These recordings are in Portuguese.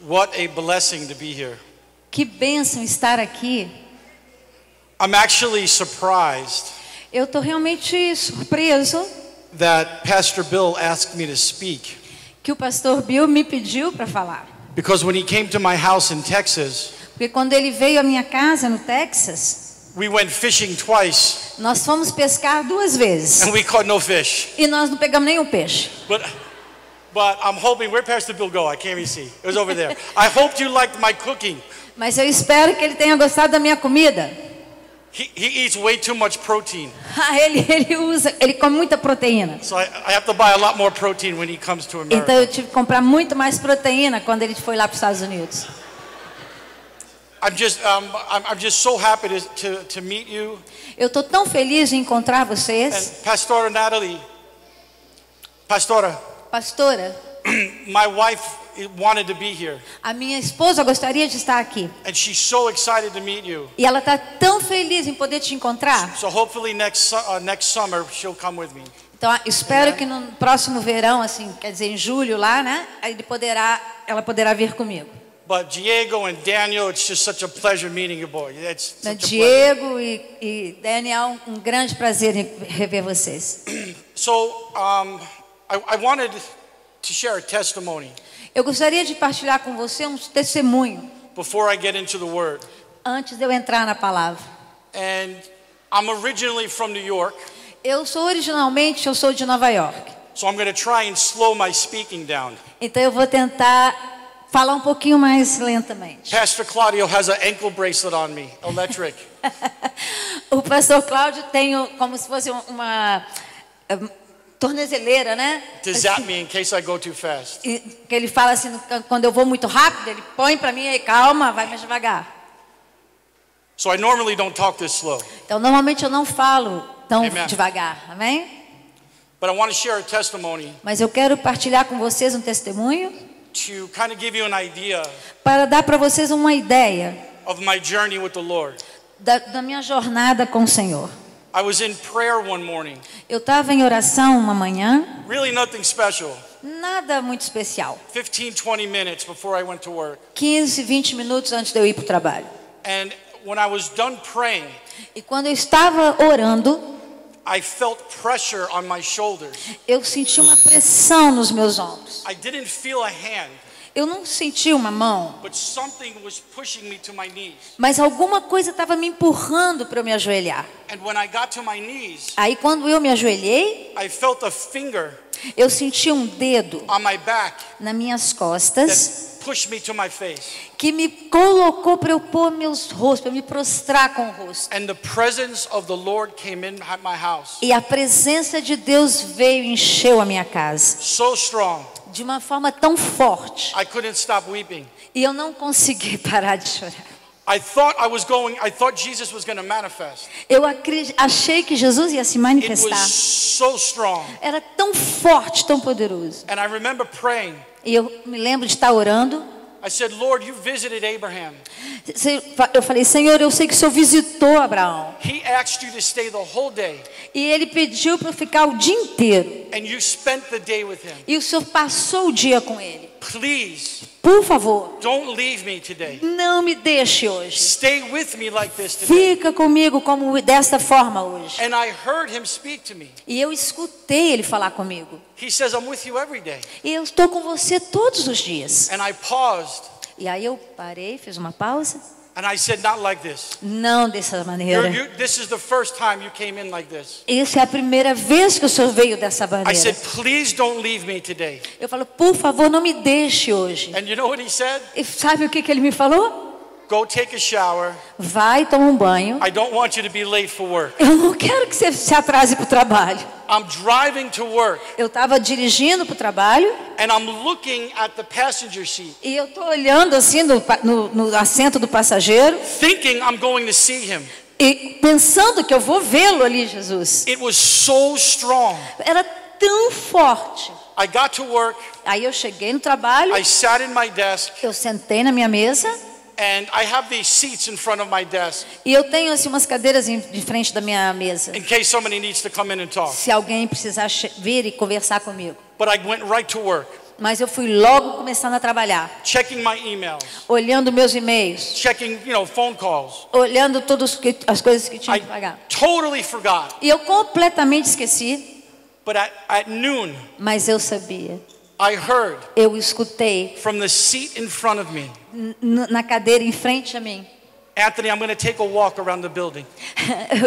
What a blessing to be here. Que bênção estar aqui. I'm actually surprised Eu estou realmente surpreso that Pastor Bill asked me to speak. que o pastor Bill me pediu para falar. Because when he came to my house in Texas, Porque quando ele veio à minha casa no Texas, we went fishing twice nós fomos pescar 2 vezes. and we caught no fish. E nós não pegamos nenhum peixe. But I'm hoping, where'd Pastor Bill go? I can't even see. It was over there. I hoped you liked my cooking. Mas eu espero que ele tenha gostado da minha comida. He eats way too much protein. Ele come muita proteína. So I have to buy a lot more protein when he comes to America. Então eu tive que comprar muito mais proteína quando ele foi lá para os Estados Unidos. I'm just so happy to meet you. Eu estou tão feliz de encontrar vocês. And Pastora Natalie, Pastora, my wife wanted to be here. A minha esposa gostaria de estar aqui. And she's so excited to meet you. E ela está tão feliz em poder te encontrar. So hopefully next summer she'll come with me. Então espero que no próximo verão, assim, quer dizer em julho lá, né? Ela poderá vir comigo. But Diego and Daniel, it's just such a pleasure meeting you boys. It's such a Diego e Daniel, um grande prazer em rever vocês. So I wanted to share a testimony. Eu gostaria de partilhar com você um testemunho. Before I get into the word. Antes de eu entrar na palavra. And I'm originally from New York. Eu sou de Nova York. So I'm going to try and slow my speaking down. Então eu vou tentar falar um pouquinho mais lentamente. Pastor Claudio has an ankle bracelet on me, electric. O pastor Cláudio tem como se fosse uma tornezeleira, né? To zap me in case I go too fast. Que ele fala assim, quando eu vou muito rápido, ele põe para mim e calma, vai mais devagar. So I normally don't talk this slow. Então normalmente eu não falo tão Amen. devagar, amém? But I want to share a testimony. Mas eu quero partilhar com vocês um testemunho To kind of give you an idea para dar para vocês uma ideia of my journey with the Lord. da minha jornada com o Senhor. I was in prayer one morning. Eu estava em oração uma manhã. Really nothing special. Nada muito especial. 15, 20 minutes before I went to work. 15, 20 minutos antes de eu ir para o trabalho. And when I was done praying, E quando eu estava orando, I felt pressure on my shoulders. eu senti uma pressão nos meus ombros. I didn't feel a hand, Eu não senti uma mão, but something was pushing me to my knees. mas alguma coisa estava me empurrando para eu me ajoelhar. And when I got to my knees, Aí quando eu me ajoelhei, I felt a finger eu senti um dedo on my back nas minhas costas that pushed me to my face. que me colocou para eu pôr meus rostos, para eu me prostrar com o rosto. And the presence of the Lord came in my house. E a presença de Deus veio e encheu a minha casa So strong, de uma forma tão forte. I couldn't stop weeping. E eu não consegui parar de chorar. I thought Jesus was going to manifest. Eu achei que Jesus ia se It manifestar. was so strong. Era tão forte, tão poderoso. And I remember praying. E eu me lembro de estar orando. I said, Lord, you visited Abraham. Eu falei, Senhor, eu sei que o Senhor visitou Abraão. He asked you to stay the whole day. E ele pediu para eu ficar o dia inteiro. And you spent the day with him. E o Senhor passou o dia com ele. Please, Por favor, don't leave me today. não me deixe hoje. Stay with me like this today. Fica comigo como desta forma hoje. And I heard him speak to me. E eu escutei ele falar comigo. He says, I'm with you every day. E eu estou com você todos os dias. And I paused. E aí eu parei, fiz uma pausa. And I said, not like this. Não dessa maneira. This is the first time you came in like this. Essa é a primeira vez que o Senhor veio dessa I maneira. said, please don't leave me today. Eu falo, por favor, não me deixe hoje. And you know what he said? E sabe o que ele me falou? Go take a shower. Vai, toma um banho. I don't want you to be late for work. Eu não quero que você se atrase para o trabalho. I'm driving to work. Eu estava dirigindo para o trabalho. And I'm looking at the passenger seat. E eu estou olhando assim no assento do passageiro. Thinking I'm going to see him. E pensando que eu vou vê-lo ali, Jesus. It was so strong. Era tão forte. I got to work. Aí eu cheguei no trabalho. I sat in my desk. Eu sentei na minha mesa. And I have these seats in front of my desk. E eu tenho assim umas cadeiras de frente da minha mesa. In case somebody needs to come in and talk. Se alguém precisar vir e conversar comigo. But I went right to work. Mas eu fui logo começando a trabalhar, checking my emails, olhando meus e-mails, checking, phone calls. olhando todas as coisas que tinha I que pagar. totally forgot. E eu completamente esqueci, But at noon, mas eu sabia. I heard Eu escutei from the seat in front of me, na cadeira em frente a mim. Anthony, I'm going to take a walk around the building.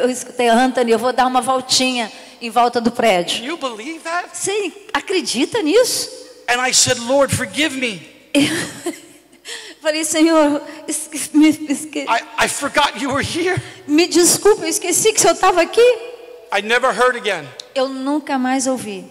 Eu escutei, Anthony, eu vou dar uma voltinha em volta do prédio. Do you believe that? Você acredita nisso? And I said, Lord, forgive me. Falei, Senhor, I forgot you were here. me desculpa, eu esqueci que o Senhor estava aqui. I never heard again. Eu nunca mais ouvi.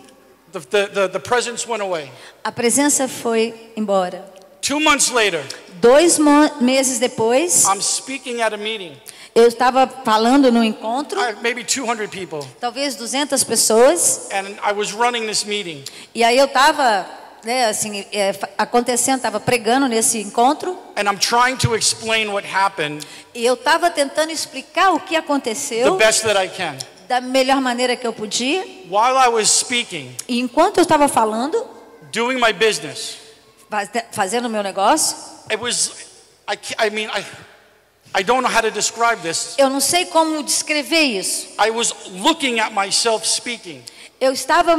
The presence went away. A presença foi embora. 2 months later, 2 meses depois, I'm speaking at a meeting. eu estava falando no encontro, Maybe 200 people. talvez 200 pessoas, And I was running this meeting. e aí eu estava, acontecendo, estava pregando nesse encontro, And I'm trying to explain what happened e eu estava tentando explicar o que the aconteceu best that I can. da melhor maneira que eu podia. While I was speaking, E enquanto eu estava falando, doing my business, fazendo o meu negócio, it was, I don't know how to describe this. eu não sei como descrever isso. I was looking at myself speaking. Eu estava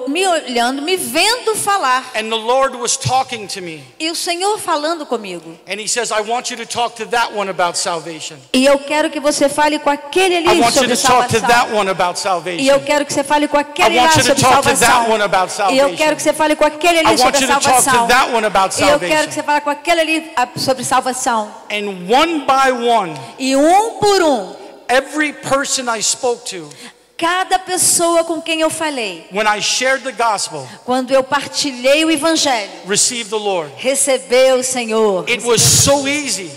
me olhando, me vendo falar. And the Lord was talking to me. E o Senhor falando comigo. And He says, I want you to talk to that one about salvation. E eu quero que você fale com aquele ali I want you sobre to talk to salvação. that one about E salvation. eu quero que você fale com I aquele lá want you to sobre talk to that salvação. one about E salvation. eu quero que você fale com aquele I ali want sobre you to talk to salvação. that one about E eu quero que salvation. você fale com aquele ali sobre salvação. And one by one, E por um, every person I spoke to, cada pessoa com quem eu falei, when I shared the gospel, quando eu partilhei o evangelho, received the Lord. recebeu o Senhor. It was so easy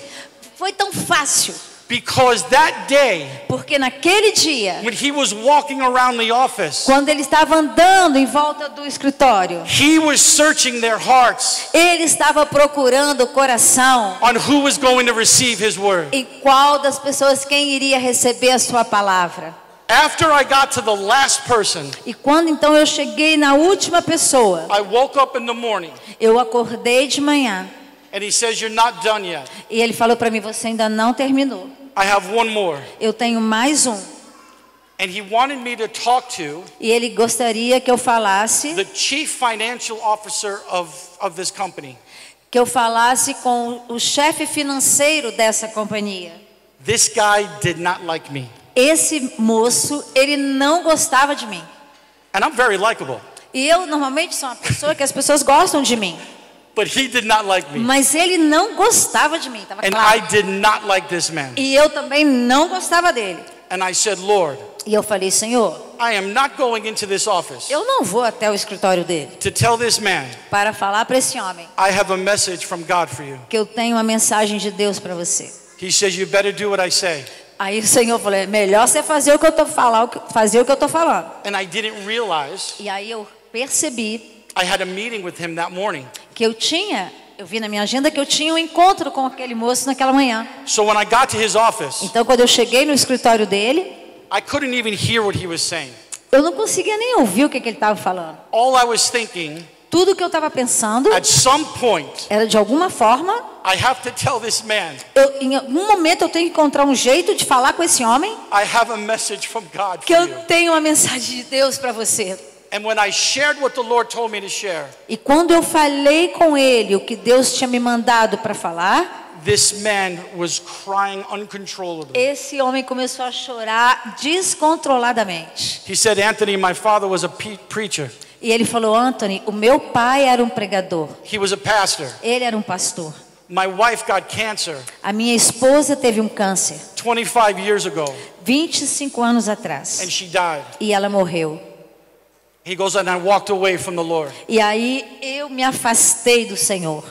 Foi tão fácil, because that day, porque naquele dia, when he was walking around the office, quando ele estava andando em volta do escritório, he was searching their hearts ele estava procurando o coração on who was going to receive his word. em qual das pessoas quem iria receber a sua palavra. After I got to the last person, E quando então eu cheguei na última pessoa, I woke up in the morning eu acordei de manhã and he says, you're not done yet. e ele falou para mim, você ainda não terminou. I have one more. Eu tenho mais um. And he wanted me to talk to E ele gostaria que eu falasse, the chief financial officer of this company. com o chefe financeiro dessa companhia. This guy did not like me. Esse moço, ele não gostava de mim. And I'm very likable. E eu normalmente sou uma pessoa que as pessoas gostam de mim. But he did not like me. Mas ele não gostava de mim, estava And I claro. did not like this man. E eu também não gostava dele. And I said, Lord, E eu falei, Senhor, I am not going into this office eu não vou até o escritório dele to tell this man para falar para esse homem I have a message from God for you. que eu tenho uma mensagem de Deus para você. He says, you better do what I say. Aí o Senhor falou, é melhor você fazer o que eu tô falando, And I didn't realize E aí eu percebi I had a meeting with him that morning. que eu vi na minha agenda que eu tinha um encontro com aquele moço naquela manhã. So when I got to his office, Então quando eu cheguei no escritório dele, I couldn't even hear what he was saying. eu não conseguia nem ouvir o que ele estava falando. All I was thinking, Tudo que eu estava pensando at some point, era de alguma forma, I have to tell this man, em algum momento eu tenho que encontrar um jeito de falar com esse homem I have a message from God que for eu you. tenho uma mensagem de Deus para você. And when I shared what the Lord told me to share, E quando eu falei com ele o que Deus tinha me mandado para falar, this man was crying uncontrollably. esse homem começou a chorar descontroladamente. He said, Anthony, my father was a preacher. E ele falou, Anthony, o meu pai era um pregador. He was a pastor. Ele era um pastor. My wife got cancer A minha esposa teve um câncer 25 years ago, 25 anos atrás. and she died. E ela morreu. He goes, and I walked away from the Lord. E aí eu me afastei do Senhor.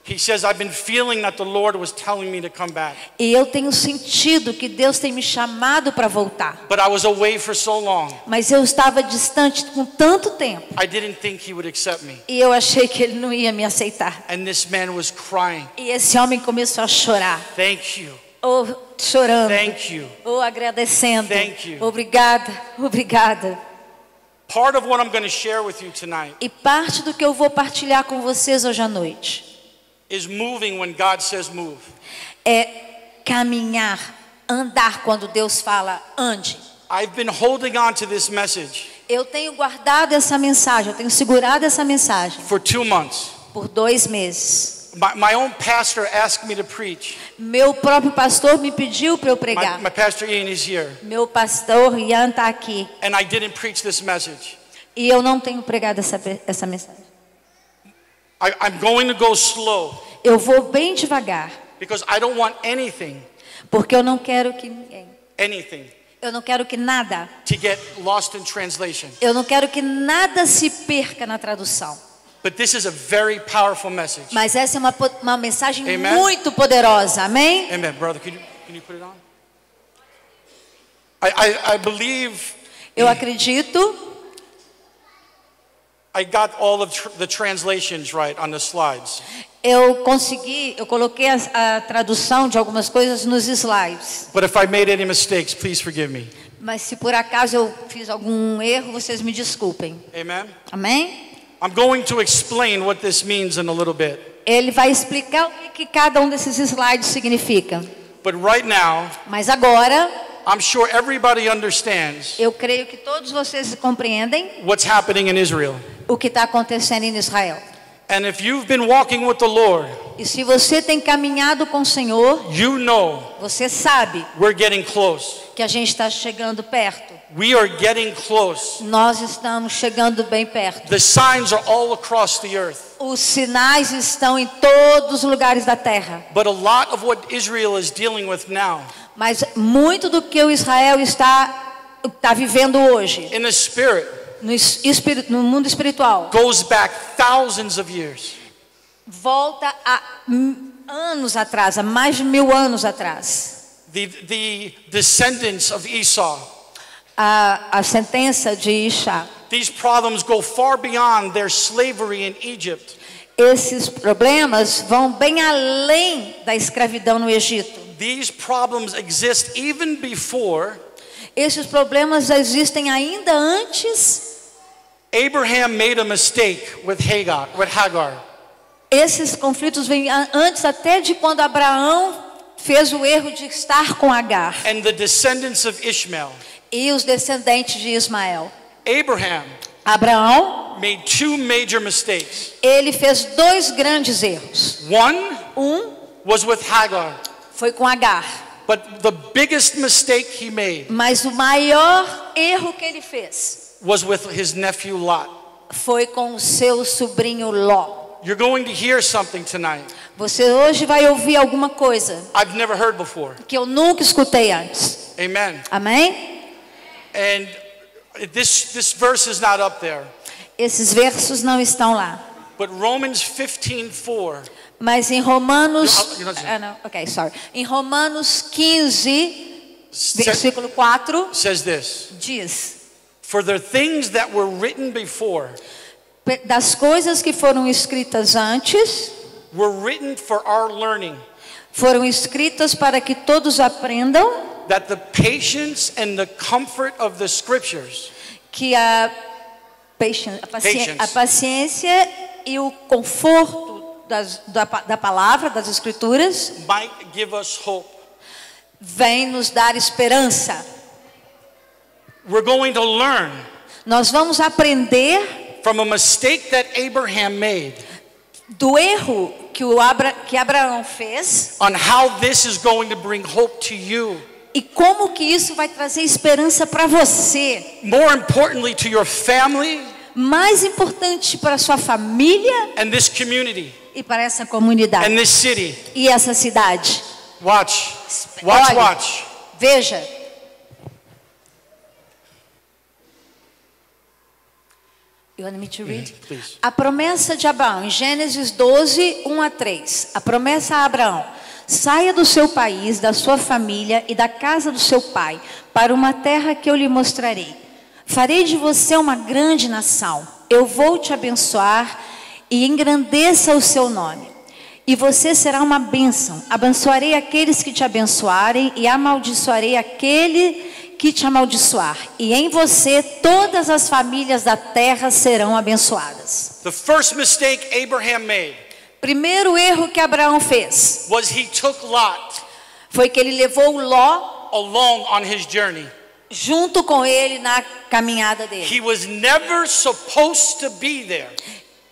He says, I've been feeling that the Lord was telling me to come back. E eu tenho sentido que Deus tem me chamado para voltar. But I was away for so long, Mas eu estava distante com tanto tempo. I didn't think he would accept me. E eu achei que ele não ia me aceitar. And this man was crying. E esse homem começou a chorar. Thank you. Ou chorando. Thank you. Ou agradecendo. Thank you. Obrigada, obrigada. Part of what I'm going to share with you tonight E parte do que eu vou partilhar com vocês hoje à noite is moving when God says move. é caminhar, andar quando Deus fala ande. I've been holding on to this message Eu tenho guardado essa mensagem, eu tenho segurado essa mensagem for 2 months. por 2 meses. My own pastor asked me to preach. Meu próprio pastor me pediu para eu pregar. My pastor Ian is here. Meu pastor Ian está aqui. And I didn't preach this message. E eu não tenho pregado essa mensagem. I'm going to go slow Eu vou bem devagar, because I don't want anything porque eu não quero que eu não quero que nada, to get lost in translation. eu não quero que nada se perca na tradução. But this is a very powerful message. Mas essa é uma mensagem Amen? muito poderosa, amém? Amen, brother. Can you put it on? I believe Eu acredito. I got all of the translations right on the slides. Eu coloquei a tradução de algumas coisas nos slides. But if I made any mistakes, please forgive me. Mas se por acaso eu fiz algum erro, vocês me desculpem. Amen. Amém? I'm going to explain what this means in a little bit. Ele vai explicar o que cada um desses slides significa. But right now, Mas agora, I'm sure everybody understands eu creio que todos vocês compreendem what's happening in Israel. o que está acontecendo em Israel. And if you've been walking with the Lord, E se você tem caminhado com o Senhor, you know você sabe we're getting close. que a gente está chegando perto. We are getting close. Nós estamos chegando bem perto. The signs are all across the earth. Os sinais estão em todos os lugares da terra. But a lot of what Israel is dealing with now, Mas muito do que o Israel está vivendo hoje, in the spirit, no mundo espiritual, goes back thousands of years. volta a anos atrás, a mais de 1000 anos atrás. The descendants of Esau. A sentença de Isha. These problems go far beyond their slavery in Egypt. Esses problemas vão bem além da escravidão no Egito. These problems exist even before Esses problemas existem ainda antes. Abraham made a mistake with Hagar. Esses conflitos vêm antes até de quando Abraão fez o erro de estar com Agar. And the descendants of Ishmael. E os descendentes de Ismael. Abraham made 2 major mistakes. Ele fez 2 grandes erros. One was with Hagar. Foi com Agar. But the biggest mistake he made Mas o maior erro que ele fez was with his nephew Lot. foi com o seu sobrinho Ló. You're going to hear something tonight Você hoje vai ouvir alguma coisa I've never heard before. que eu nunca escutei antes. Amen. Amém? And this verse is not up there. Esses versos não estão lá. But Romans 15:4. Mas em Romanos, You're not Em Romanos 15, versículo 4, says this: diz: For the things that were written before das coisas que foram escritas antes, were written for our learning, foram escritas para que todos aprendam that the patience and the comfort of the scriptures que a paciência e o conforto da palavra, das escrituras, might give us hope. vem nos dar esperança. We're going to learn Nós vamos aprender from a mistake that Abraham made do erro que Abraão fez on how this is going to bring hope to you. e como que isso vai trazer esperança para você. More importantly, to your family Mais importante para sua família and this community e para essa comunidade and this city. e essa cidade. Watch. Olha, veja. You want me to read? Please. A promessa de Abraão, em Gênesis 12, 1-3. A promessa a Abraão: saia do seu país, da sua família e da casa do seu pai, para uma terra que eu lhe mostrarei. Farei de você uma grande nação. Eu vou te abençoar e engrandeça o seu nome. E você será uma bênção. Abençoarei aqueles que te abençoarem e amaldiçoarei aquele que te amaldiçoar, e em você todas as famílias da terra serão abençoadas. The first mistake Abraham made Primeiro erro que Abraão fez was he took Lot foi que ele levou Ló along on his journey. junto com ele na caminhada dele. He was never supposed to be there.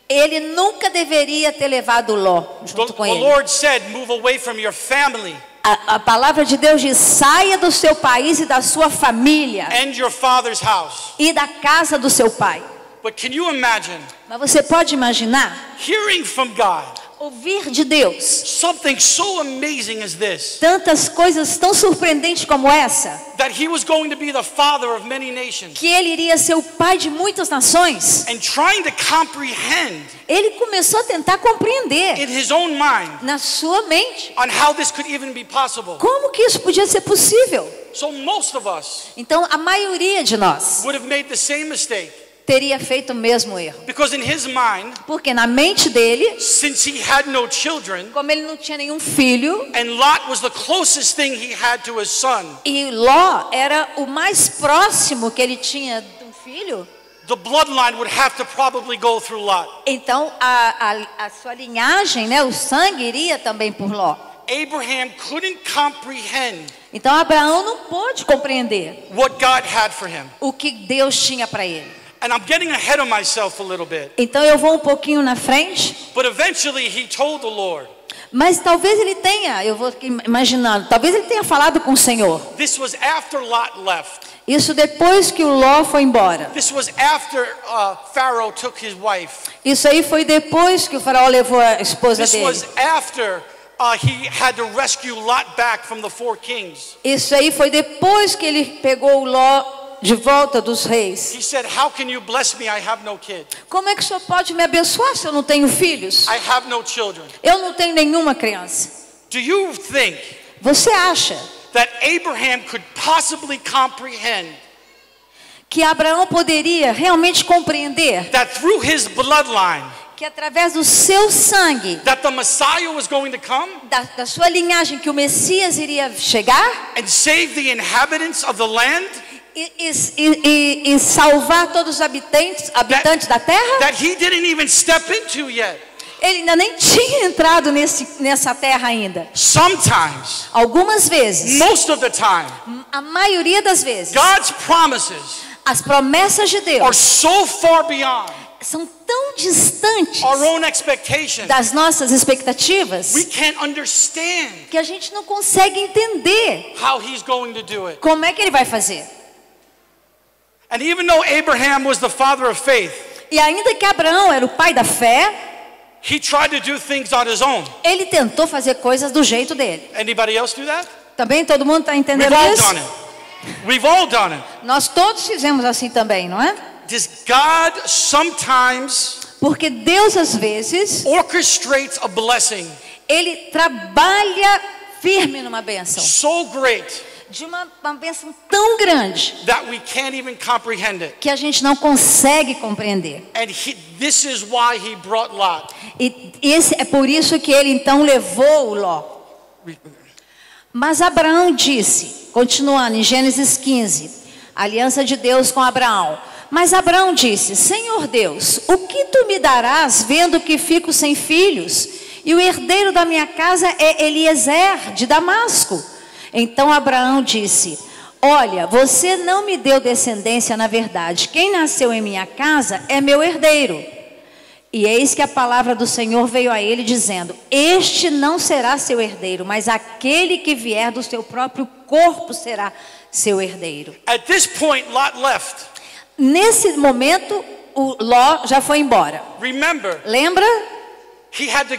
Ele nunca deveria ter levado Ló junto com The ele. Lord said, move away from your family A palavra de Deus diz: saia do seu país e da sua família and your father's house. e da casa do seu pai. But can you imagine Mas você pode imaginar hearing from God ouvir de Deus something so amazing as this? tantas coisas tão surpreendentes como essa, That he was going to be the father of many nations. que ele iria ser o pai de muitas nações. And trying to comprehend Ele começou a tentar compreender in his own mind na sua mente on how this could even be possible. como que isso podia ser possível. So most of us Então a maioria de nós would have made the same mistake. teria feito o mesmo erro, Because in his mind, porque na mente dele, since he had no children, como ele não tinha nenhum filho, and Lot was the closest thing he had to his son, e Ló era o mais próximo que ele tinha de um filho, the bloodline would have to probably go through Lot. então a sua linhagem, né, o sangue iria também por Ló. Abraham couldn't comprehend Então Abraão não pôde compreender what God had for him. o que Deus tinha para ele. And I'm getting ahead of myself a little bit. Então eu vou um pouquinho na frente, But eventually he told the Lord, mas talvez ele tenha, eu vou imaginando, talvez ele tenha falado com o Senhor. this was after Lot left. Isso depois que o Ló foi embora. This was after Pharaoh took his wife. Isso aí foi depois que o faraó levou a esposa This dele. was after he had to rescue Lot back from the 4 kings. Isso aí foi depois que ele pegou o Ló de volta dos reis. He said, how can you bless me? I have no kid. Como é que o Senhor pode me abençoar se eu não tenho filhos? I have no children. Eu não tenho nenhuma criança. Do you think Você acha that Abraham could possibly comprehend que Abraão poderia realmente compreender that through his bloodline, que através do seu sangue, that the Messiah was going to come da sua linhagem, que o Messias iria chegar and save the inhabitants of the land? e salvar todos os habitantes da terra? That he didn't even step into yet. Ele ainda nem tinha entrado nessa terra ainda. Sometimes, Algumas vezes, most of the time, a maioria das vezes, God's promises as promessas de are Deus so far beyond são tão distantes our own expectations. das nossas expectativas We can't understand que a gente não consegue entender how he's going to do it. como é que ele vai fazer. And even though Abraham was the father of faith, E ainda que Abraão era o pai da fé, he tried to do things on his own. ele tentou fazer coisas do jeito dele. Anybody else do that? Também todo mundo está entendendo We've all isso? done it. We've all done it. Nós todos fizemos assim também, não é? Does God sometimes Porque Deus às vezes, orchestrates a blessing ele trabalha firme numa bênção, so great de uma bênção tão grande that we can't even comprehend it? que a gente não consegue compreender. And this is why he brought Lot. E é por isso que ele então levou o Ló. Mas Abraão disse, continuando em Gênesis 15, a aliança de Deus com Abraão. Mas Abraão disse: Senhor Deus, o que tu me darás vendo que fico sem filhos? E o herdeiro da minha casa é Eliezer de Damasco. Então Abraão disse: olha, você não me deu descendência na verdade. Quem nasceu em minha casa é meu herdeiro. E eis que a palavra do Senhor veio a ele dizendo: este não será seu herdeiro, mas aquele que vier do seu próprio corpo será seu herdeiro. At this point, Lot left. Nesse momento, o Ló já foi embora. Remember, Lembra? he had to.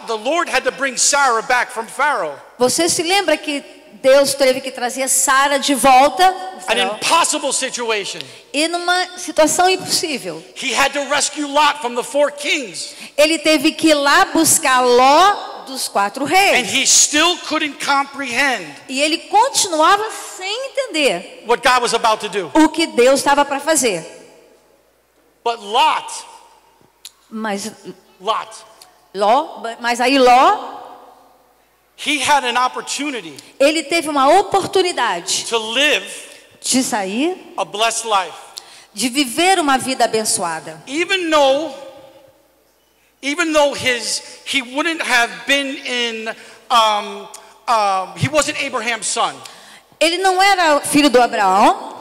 The Lord had to bring Sarah back from Pharaoh. Você se lembra que Deus teve que trazer Sara de volta? An impossible situation. E numa situação impossível. He had to rescue Lot from the 4 kings. Ele teve que ir lá buscar Ló dos 4 And reis. he still couldn't comprehend E ele continuava sem entender what God was about to do. o que Deus estava para fazer. But Lot, Mas Lot, aí Ló, he had an opportunity Ele teve uma oportunidade to live de sair, a blessed life. de viver uma vida abençoada. Even though he wouldn't have been he wasn't Abraham's son. Ele não era filho do Abraão,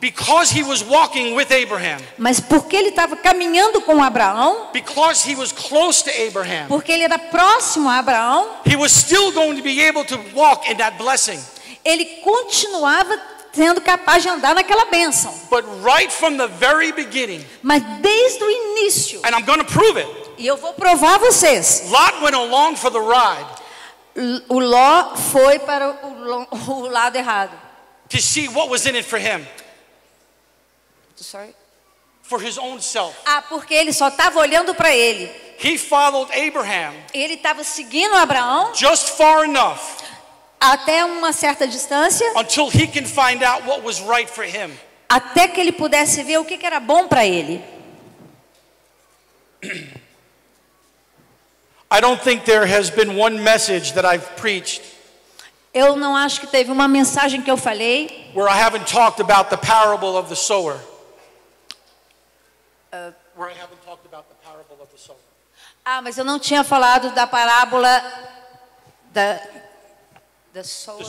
Because he was walking with Abraham. mas porque ele estava caminhando com Abraão, Because he was close to Abraham. porque ele era próximo a Abraão, He was still going to be able to walk in that blessing. ele continuava sendo capaz de andar naquela bênção. But right from the very beginning, Mas desde o início, and I'm going to prove it, e eu vou provar a vocês, Lot went along for the ride o Ló foi para o lado errado. to see what was in it for him, Sorry. for his own self. Porque ele só estava olhando para ele. He followed Abraham Ele estava seguindo Abraão just far enough até uma certa distância, until he can find out what was right for him. até que ele pudesse ver o que era bom para ele. I don't think there has been one message that I've preached Eu não acho que teve uma mensagem que eu falei where I haven't talked about the parable of the sower. Where I haven't talked about the parable of the sower. mas eu não tinha falado da parábola da The sower,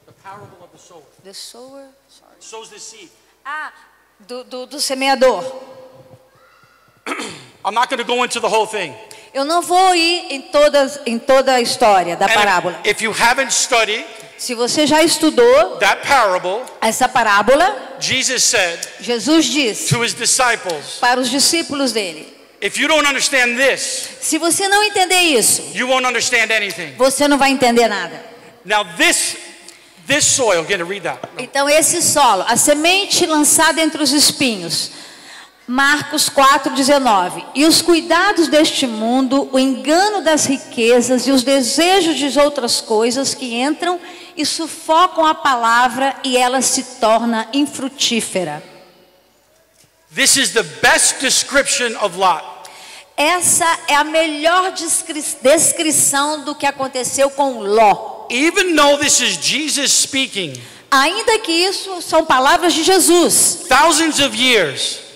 the parable of the sower. The sower, sorry. Sows the seed. Do semeador. I'm not going to go into the whole thing. Eu não vou ir em toda a história da parábola. And if you haven't studied Se você já estudou that parable, essa parábola, Jesus said Jesus disse to his disciples, para os discípulos dele: if you don't understand this, se você não entender isso, you won't understand anything. você não vai entender nada. Now this soil, get to read that. No. Então esse solo, a semente lançada entre os espinhos. Marcos 4:19. E os cuidados deste mundo, o engano das riquezas e os desejos de outras coisas que entram e sufocam a palavra e ela se torna infrutífera. This is the best description of Lot. Essa é a melhor descrição do que aconteceu com Ló. Even though this is Jesus speaking, Ainda que isso são palavras de Jesus, thousands of years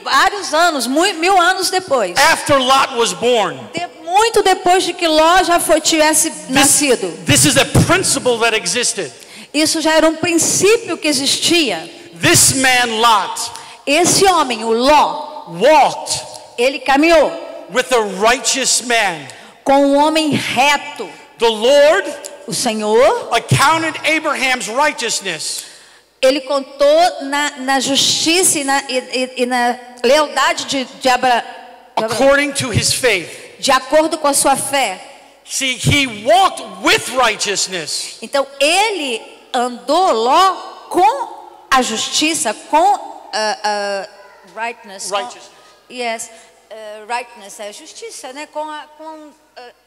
vários anos, 1000 anos depois, after Lot was born, muito depois de que Ló já tivesse nascido. this is a principle that existed. Isso já era um princípio que existia. This man Lot Esse homem, o Ló, walked ele caminhou with a righteous man. com um homem reto. The Lord O Senhor, accounted Abraham's righteousness ele contou na justiça e na lealdade de Abraão, according to his faith. de acordo com a sua fé. See, he walked with righteousness. Então ele andou Ló com a justiça, com rightness. Righteousness. Yes, rightness é justiça, né? Com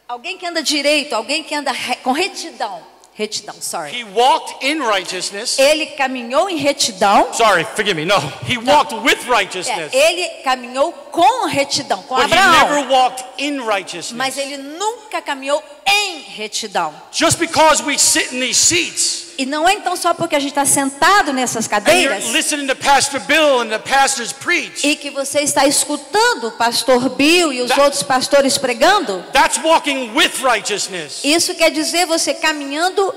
alguém que anda direito, alguém que anda com retidão. Retidão, sorry. He walked in righteousness. Ele caminhou em retidão. Sorry, forgive me. No, he walked with righteousness. Ele caminhou com retidão, com But he Abraão. never walked in righteousness. Mas ele nunca caminhou em retidão. Just because we sit in these seats E não é então só porque a gente está sentado nessas and cadeiras you're listening to Pastor Bill and the pastors preach, e que você está escutando o pastor Bill e os outros pastores pregando, that's walking with righteousness. isso quer dizer você caminhando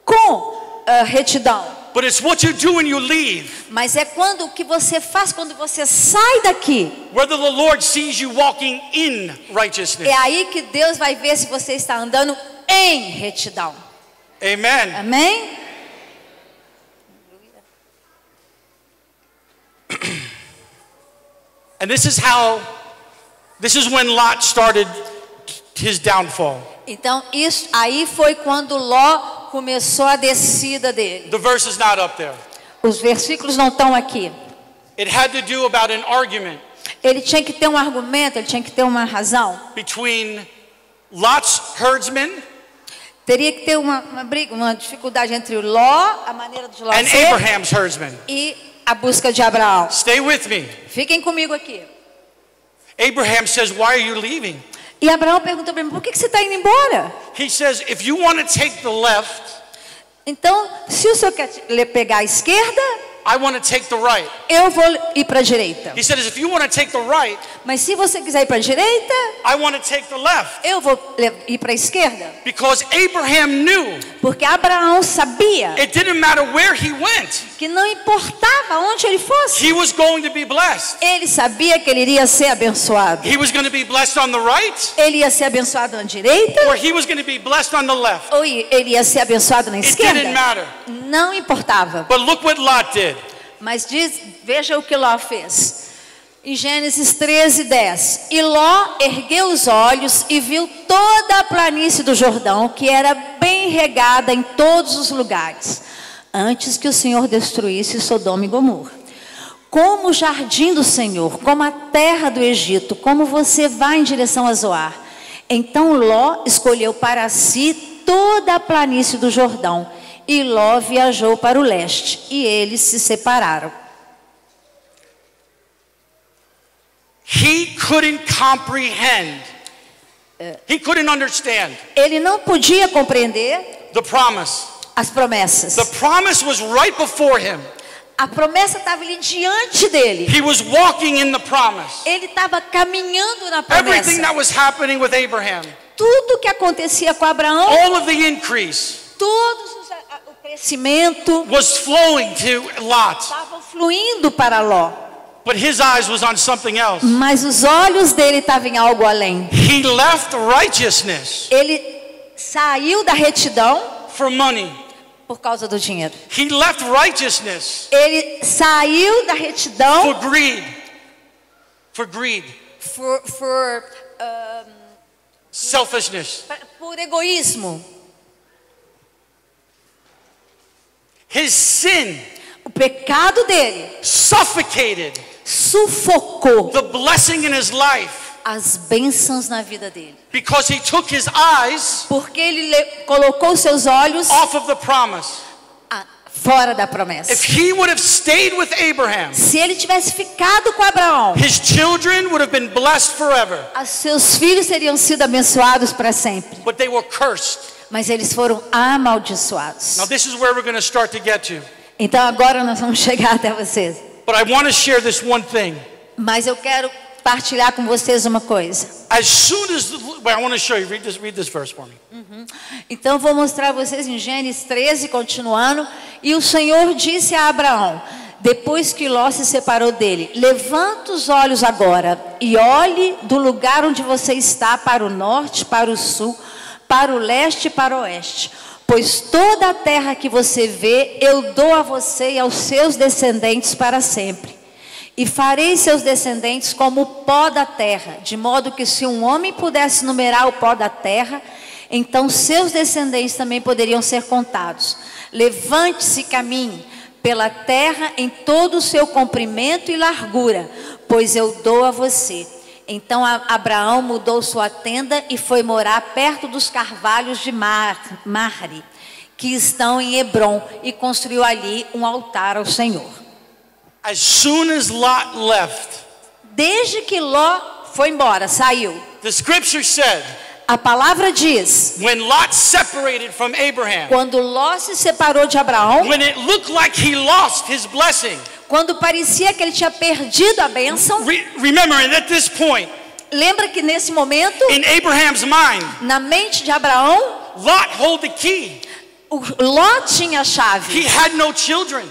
com retidão. But it's what you do when you leave. Mas é o que você faz quando você sai daqui. Whether the Lord sees you walking in righteousness. É aí que Deus vai ver se você está andando em retidão. Amen. Amém? And this is when Lot started his downfall. Então aí foi quando Ló começou a descida dele. The verse is not up there. Os versículos não estão aqui. It had to do about an argument Ele tinha que ter um argumento, ele tinha que ter uma razão. between Lot's herdsmen Teria que ter uma briga, uma dificuldade entre o Ló, a maneira de Ló and ser, Abraham's herdsmen. e a busca de Abraão. Stay with me. Fiquem comigo aqui. Abraham says, "Why are you leaving?" E Abraão perguntou para ele: por que você está indo embora? He says, if you want to take the left, Então, se o senhor quer pegar a esquerda, I want to take the right. eu vou ir para a direita. He says, if you want to take the right, Mas se você quiser ir para a direita, I want to take the left. eu vou ir para a esquerda. Because Abraham knew Porque Abraão sabia it didn't matter where he went, que não importava onde ele fosse, he was going to be blessed. ele sabia que ele iria ser abençoado. He was going to be blessed on the right, Ele ia ser abençoado na direita, or he was going to be blessed on the left. ou ele ia ser abençoado na It esquerda. didn't matter. Não importava. But look what Lot did. Mas veja o que Ló fez. Em Gênesis 13:10. E Ló ergueu os olhos e viu toda a planície do Jordão, que era bem regada em todos os lugares, antes que o Senhor destruísse Sodoma e Gomorra. Como o jardim do Senhor, como a terra do Egito, como você vai em direção a Zoar. Então Ló escolheu para si toda a planície do Jordão, e Ló viajou para o leste, e eles se separaram. He couldn't comprehend. He couldn't understand Ele não podia compreender the promise. as promessas. The promise was right before him. A promessa estava ali diante dele. He was walking in the promise. Ele estava caminhando na Everything promessa. that was happening with Abraham, Tudo que acontecia com Abraão, all of the increase o crescimento, was flowing to Lot. estavam fluindo para Ló. But his eyes was on something else. Mas os olhos dele estavam em algo além. He left righteousness Ele saiu da retidão for money. por causa do dinheiro. He left righteousness Ele saiu da retidão for greed. For greed. Selfishness. por egoísmo. His sin O pecado dele suffocated sufocou the blessing in his life as bênçãos na vida dele. because he took his eyes Porque ele colocou seus olhos off of the promise. fora da promessa. If he would have stayed with Abraham, Se ele tivesse ficado com Abraão, his children would have been blessed forever. seus filhos teriam sido abençoados para sempre. But they were cursed. Mas eles foram amaldiçoados. Now this is where we're going to start to get to. Então agora nós vamos chegar até vocês. But I want to share this one thing. Mas eu quero partilhar com vocês uma coisa. As soon as, I want to show you, read this verse for me. Então vou mostrar a vocês em Gênesis 13, continuando. E o Senhor disse a Abraão, depois que Ló se separou dele: levanta os olhos agora e olhe do lugar onde você está para o norte, para o sul, para o leste e para o oeste. Pois toda a terra que você vê, eu dou a você e aos seus descendentes para sempre. E farei seus descendentes como o pó da terra, de modo que se um homem pudesse numerar o pó da terra, então seus descendentes também poderiam ser contados. Levante-se e caminhe pela terra em todo o seu comprimento e largura, pois eu dou a você. Então Abraão mudou sua tenda e foi morar perto dos carvalhos de Mamre, que estão em Hebrom, e construiu ali um altar ao Senhor. As soon as Lot left, Desde que Ló foi embora, saiu, the scripture said, a palavra diz, when Lot separated from Abraham, quando Ló se separou de Abraão, when it looked like he lost his blessing, quando parecia que ele tinha perdido a bênção, remember at this point, lembra que nesse momento, in Abraham's mind, na mente de Abraão, Lot held the key. o Ló tinha a chave. He had no children.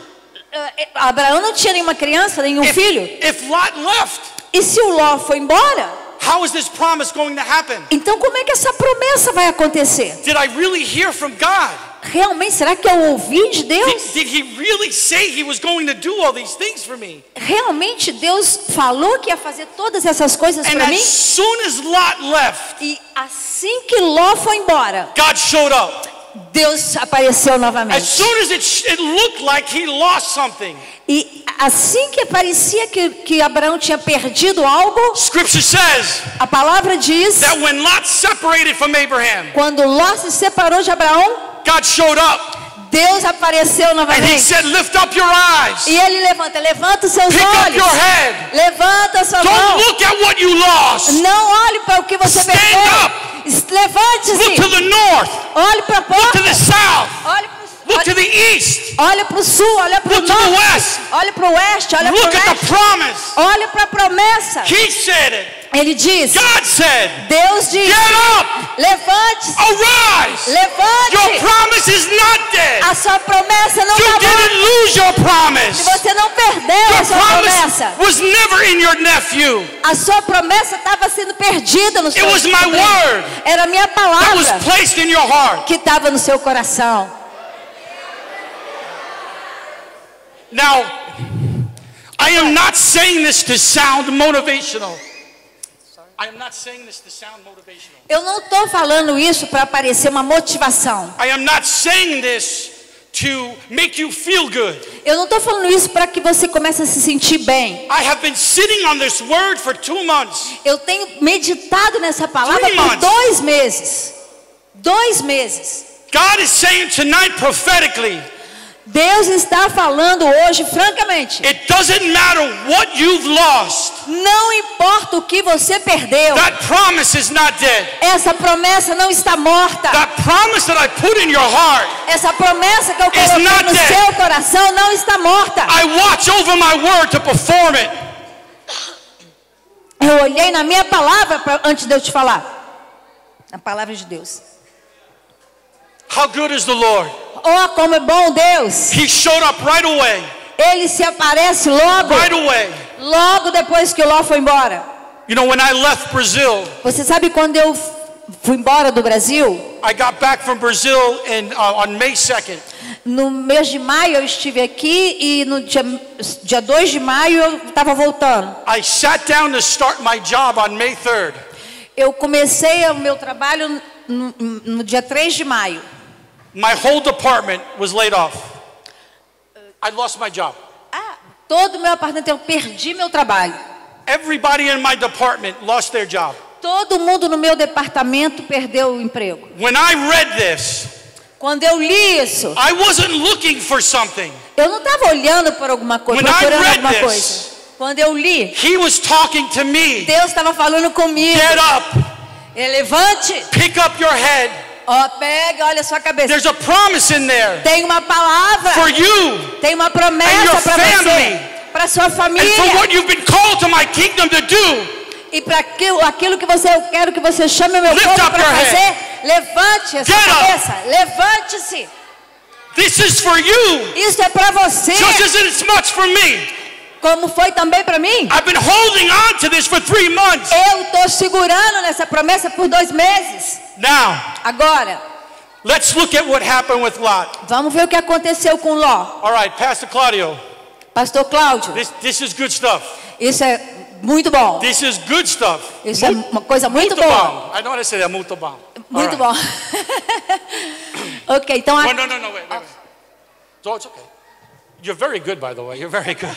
Abraão não tinha nenhuma criança, nenhum filho. If Lot left, E se o Ló foi embora, how is this promise going to happen? então como é que essa promessa vai acontecer? Did I really hear from God? Realmente, será que eu ouvi de Deus? Did he really say he was going to do all these things for me? Realmente Deus falou que ia fazer todas essas coisas And para mim? as soon as Lot left, E assim que Ló foi embora, God showed up. Deus apareceu As novamente. soon as it looked like he lost something, E assim que parecia que Abraão tinha perdido algo, Scripture says a palavra diz, that when Lot separated from Abraham, quando Ló se separou de Abraão, God showed up. Deus apareceu And he novamente. said, lift up your eyes. E ele levanta os seus Pick up olhos. your head. Levanta a sua Don't mão. look at what you lost. Não olhe para o que você Stand perdeu. up. Levante-se. Look to the north. Olhe para a Look to the porta. south. Olhe Look to para the east. o sul. Olhe para o Look to the norte. west. Olhe para o oeste. Olhe Look para o at the leste. promise. Olhe para a promessa. He said it. Ele diz. God said, Deus diz. get up. Levante-se. Arise. Your Levante. promise is not dead. A sua promessa não You está morta. didn't lose your promise. Você não perdeu a Your sua promise promessa. was never in your nephew. A sua promessa estava sendo perdida no seu It was my sobrinho. word Era a minha that was palavra placed in your heart. que estava no seu coração. Now, I am not saying this to sound motivational. I am not saying this to sound motivational. Eu não estou falando isso para parecer uma motivação. I am not saying this to make you feel good. Eu não estou falando isso para que você comece a se sentir bem. I have been sitting on this word for 2 months. Eu tenho meditado nessa palavra 3 por months. 2 meses. 2 meses. God is saying tonight prophetically, Deus está falando hoje, francamente. it doesn't matter what you've lost. Não importa o que você perdeu. That promise is not dead. Essa promessa não está morta. That promise that I put in your heart, Essa promessa que eu It's coloquei not no dead. seu coração não está morta. I watch over my word to perform it. Eu olhei na minha palavra antes de eu te falar. A palavra de Deus. How good is the Lord? Oh, como é bom Deus. He showed up right away. Ele se aparece logo. Right away. Logo depois que o Ló foi embora. You know, when I left Brazil, Você sabe quando eu fui embora do Brasil? I got back from Brazil on May 2nd. No mês de maio eu estive aqui e no dia 2 de maio eu estava voltando. I sat down to start my job on May 3rd. Eu comecei o meu trabalho no dia 3 de maio. My whole department was laid off. I lost my job. Todo o meu apartamento, eu perdi meu trabalho. Everybody in my department lost their job. Todo mundo no meu departamento perdeu o emprego. When I read this, Quando eu li isso, I wasn't looking for something. eu não estava olhando por alguma coisa, When I procurando read alguma this, coisa. Quando eu li, He was talking to me. Deus estava falando comigo. Get up, Levante, pick up your head. pega, olha a sua cabeça. There's a promise in there Tem uma palavra, for you tem uma and promessa your para family. você, para sua and família for what you've been called to my kingdom to do. e para aquilo que eu quero que você chame o meu Lift povo up para your head. fazer. Levante a sua Get up. cabeça, levante-se. This is for you, Isso é para você, just as it's much for me. como foi também para mim. I've been holding on to this for 3 months. Eu estou segurando nessa promessa por 2 meses. Now, Agora, let's look at what happened with Lot. vamos ver o que aconteceu com Ló. All right, Pastor Claudio, Pastor Cláudio, this is good stuff. isso é muito bom. This is good stuff. Isso é uma coisa muito Muito boa. bom. I know how to say that, muito bom. Muito All right. bom. Ok, então Wait, no, wait. So it's okay. You're very good, by the way. You're very good.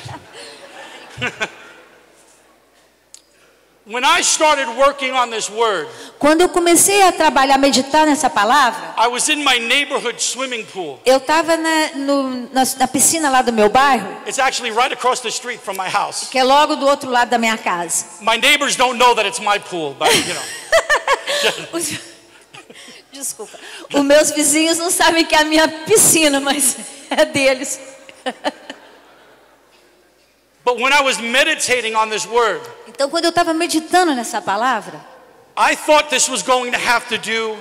When I started working on this word, quando eu comecei a trabalhar, meditar nessa palavra, I was in my neighborhood swimming pool. eu estava na piscina lá do meu bairro, It's actually right across the street from my house. que é logo do outro lado da minha casa. My neighbors don't know that it's my pool, but you know. Desculpa. Os meus vizinhos não sabem que é a minha piscina, mas é deles. But when I was meditating on this word, Então, quando eu estava meditando nessa palavra, I thought this was going to have to do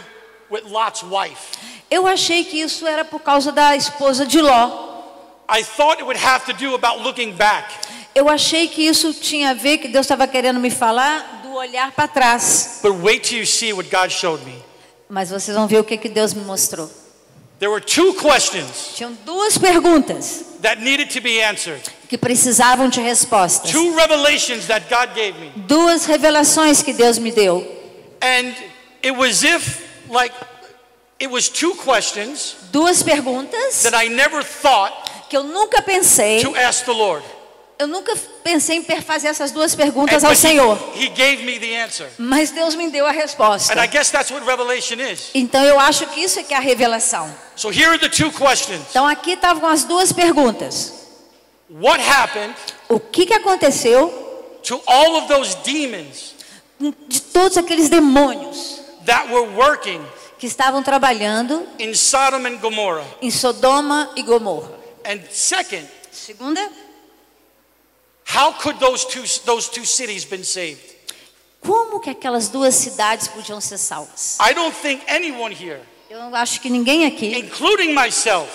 with Lot's wife. eu achei que isso era por causa da esposa de Ló. I thought it would have to do about looking back. Eu achei que isso tinha a ver, que Deus estava querendo me falar do olhar para trás. But wait till you see what God showed me. Mas vocês vão ver o que Deus me mostrou. There were 2 questions Tinham 2 perguntas that needed to be answered. que precisavam de respostas. 2 revelations that God gave me. 2 revelações que Deus me deu. And it was it was 2 questions 2 perguntas that I never thought que eu nunca pensei to ask the Lord. Eu nunca pensei em fazer essas duas perguntas ao Senhor. He gave me the answer. Mas Deus me deu a resposta. And I guess that's what revelation is. Então eu acho que isso é que é a revelação. So here are the two questions. Então aqui estavam as duas perguntas. What happened O que aconteceu to all of those demons de todos aqueles demônios that were working que estavam trabalhando in Sodom and Gomorrah? em Sodoma e Gomorra? And second, Segunda, how could those two cities been saved? como que aquelas duas cidades podiam ser salvas? I don't think anyone here, Eu acho que ninguém aqui, including myself,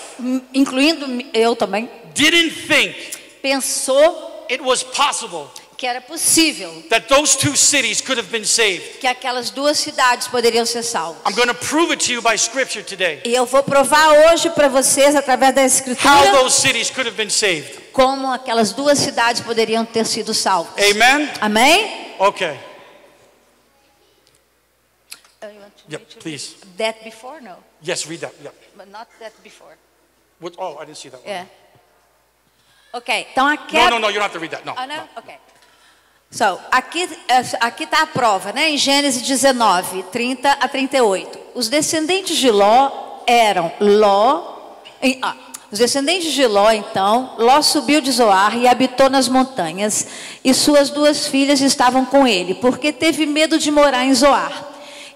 incluindo eu também, didn't think pensou it was possible que era possível that those two cities could have been saved. que aquelas duas cidades poderiam ser salvas. I'm going to prove it to you by scripture today. E eu vou provar hoje para vocês, através da How Escritura, those cities could have been saved. como aquelas duas cidades poderiam ter sido salvas. Amen? Amém? Okay. Yep, please. That before, no, Yes, read that. Yep. but not that before. What, oh, I didn't see that one. É. Ok, então aqui. No, you don't have to read that. No. Ah, não? no. Ok. So, aqui está a prova, né? Em Gênesis 19, 30 a 38. Os descendentes de Ló eram os descendentes de Ló, então, Ló subiu de Zoar e habitou nas montanhas, e suas duas filhas estavam com ele, porque teve medo de morar em Zoar.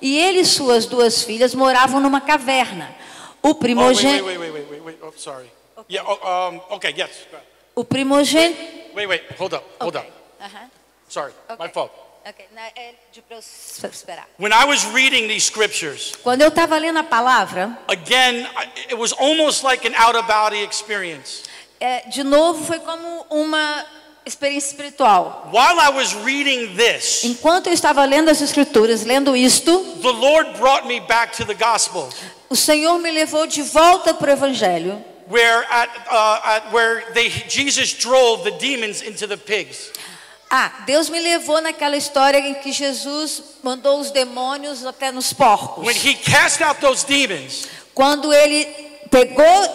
E ele e suas duas filhas moravam numa caverna. O primogênito. Wait. Oh, sorry. Yeah. Okay. Yes. O primogênito. Wait. Hold up. Uh-huh. Sorry. Okay. My fault. Ok, é de para eu esperar. When I was reading these scriptures, Quando eu estava lendo a palavra, again, it was almost like an out-of-body experience. de novo foi como uma experiência espiritual. While I was reading this, Enquanto eu estava lendo as Escrituras, lendo isto, the Lord brought me back to the gospel, o Senhor me levou de volta para o Evangelho, where Jesus drove the demons into the pigs. Deus me levou naquela história em que Jesus mandou os demônios até nos porcos. When he cast out those demons, Quando ele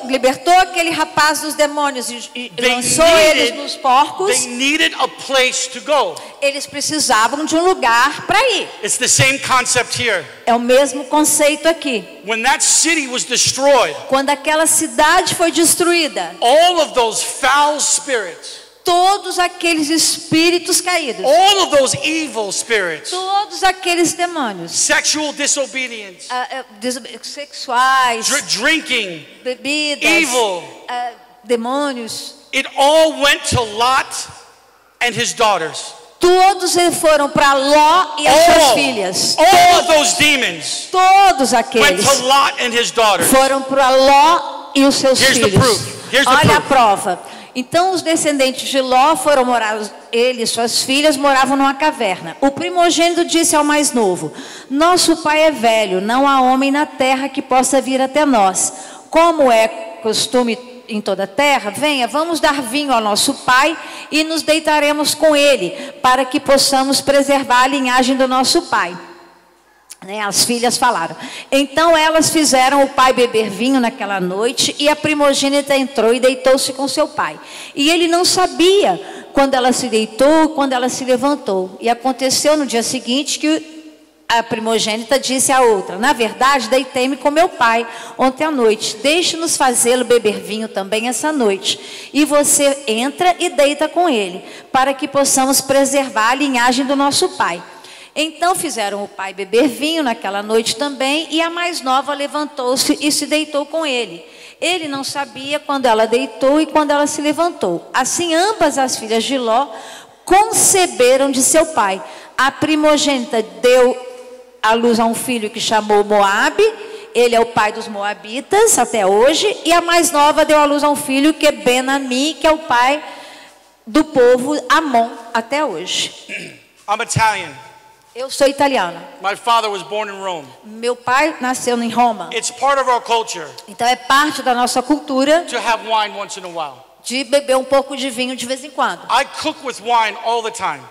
libertou aquele rapaz dos demônios e lançou eles nos porcos, they needed a place to go. eles precisavam de um lugar para ir. It's the same concept here. É o mesmo conceito aqui. When that city was destroyed, Quando aquela cidade foi destruída, all of those foul spirits, todos aqueles espíritos caídos, all of those evil spirits, todos aqueles demônios, sexual disobedience, sexuais, drinking, bebidas, evil, demônios, it all went to Lot and his daughters. todos foram para Ló e as suas filhas. All of those demons Todos went aqueles to Lot and his daughters. foram para Ló e os seus Here's the filhos. proof. Here's the Olha a proof. prova. Então os descendentes de Ló foram morar, ele e suas filhas moravam numa caverna. O primogênito disse ao mais novo: nosso pai é velho, não há homem na terra que possa vir até nós. Como é costume em toda a terra, venha, vamos dar vinho ao nosso pai e nos deitaremos com ele, para que possamos preservar a linhagem do nosso pai. As filhas falaram. Então elas fizeram o pai beber vinho naquela noite, e a primogênita entrou e deitou-se com seu pai. E ele não sabia quando ela se deitou, quando ela se levantou. E aconteceu no dia seguinte que a primogênita disse à outra: na verdade, deitei-me com meu pai ontem à noite. Deixe-nos fazê-lo beber vinho também essa noite. E você entra e deita com ele, para que possamos preservar a linhagem do nosso pai. Então fizeram o pai beber vinho naquela noite também, e a mais nova levantou-se e se deitou com ele. Ele não sabia quando ela deitou e quando ela se levantou. Assim ambas as filhas de Ló conceberam de seu pai. A primogênita deu à luz a um filho que chamou Moabe, ele é o pai dos moabitas até hoje, e a mais nova deu à luz a um filho que é Ben-Ami, que é o pai do povo Amon até hoje. I'm Italian. Eu sou italiana. My father was born in Rome. Meu pai nasceu em Roma. It's part of our culture Então é parte da nossa cultura to have wine once in a while. de beber um pouco de vinho de vez em quando. I cook with wine all the time.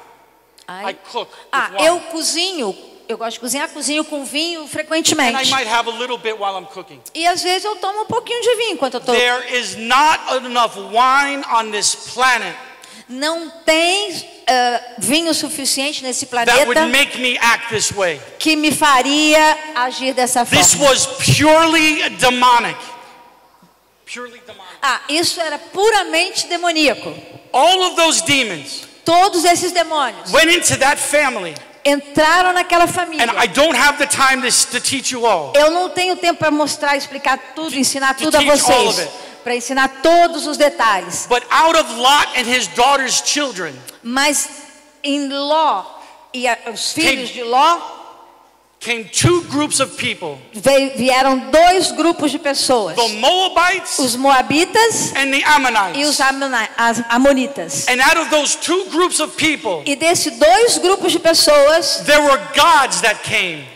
I cook with wine. Eu cozinho. Eu gosto de cozinhar, cozinho com vinho And I frequentemente. might have a little bit while I'm cooking. E às vezes eu tomo um pouquinho de vinho enquanto eu estou. There is not enough wine on this planet Não tem vinho suficiente nesse that planeta would make me act this way. que me faria agir dessa This forma. was purely demonic. Purely demonic. Isso era puramente demoníaco. All of those demons Todos esses demônios went into that family. entraram naquela família. And I don't have the time to teach you all. Eu não tenho tempo para mostrar, explicar tudo, ensinar tudo a teach all of vocês. it. Para ensinar todos os detalhes. But out of Lot and his daughter's children Mas em Ló e os filhos de Ló came two groups of people. vieram dois grupos de pessoas. The Moabites Os Moabitas and the e Ammonites. os Amonitas. And out of those two groups of people, E desses dois grupos de pessoas, there were gods that came.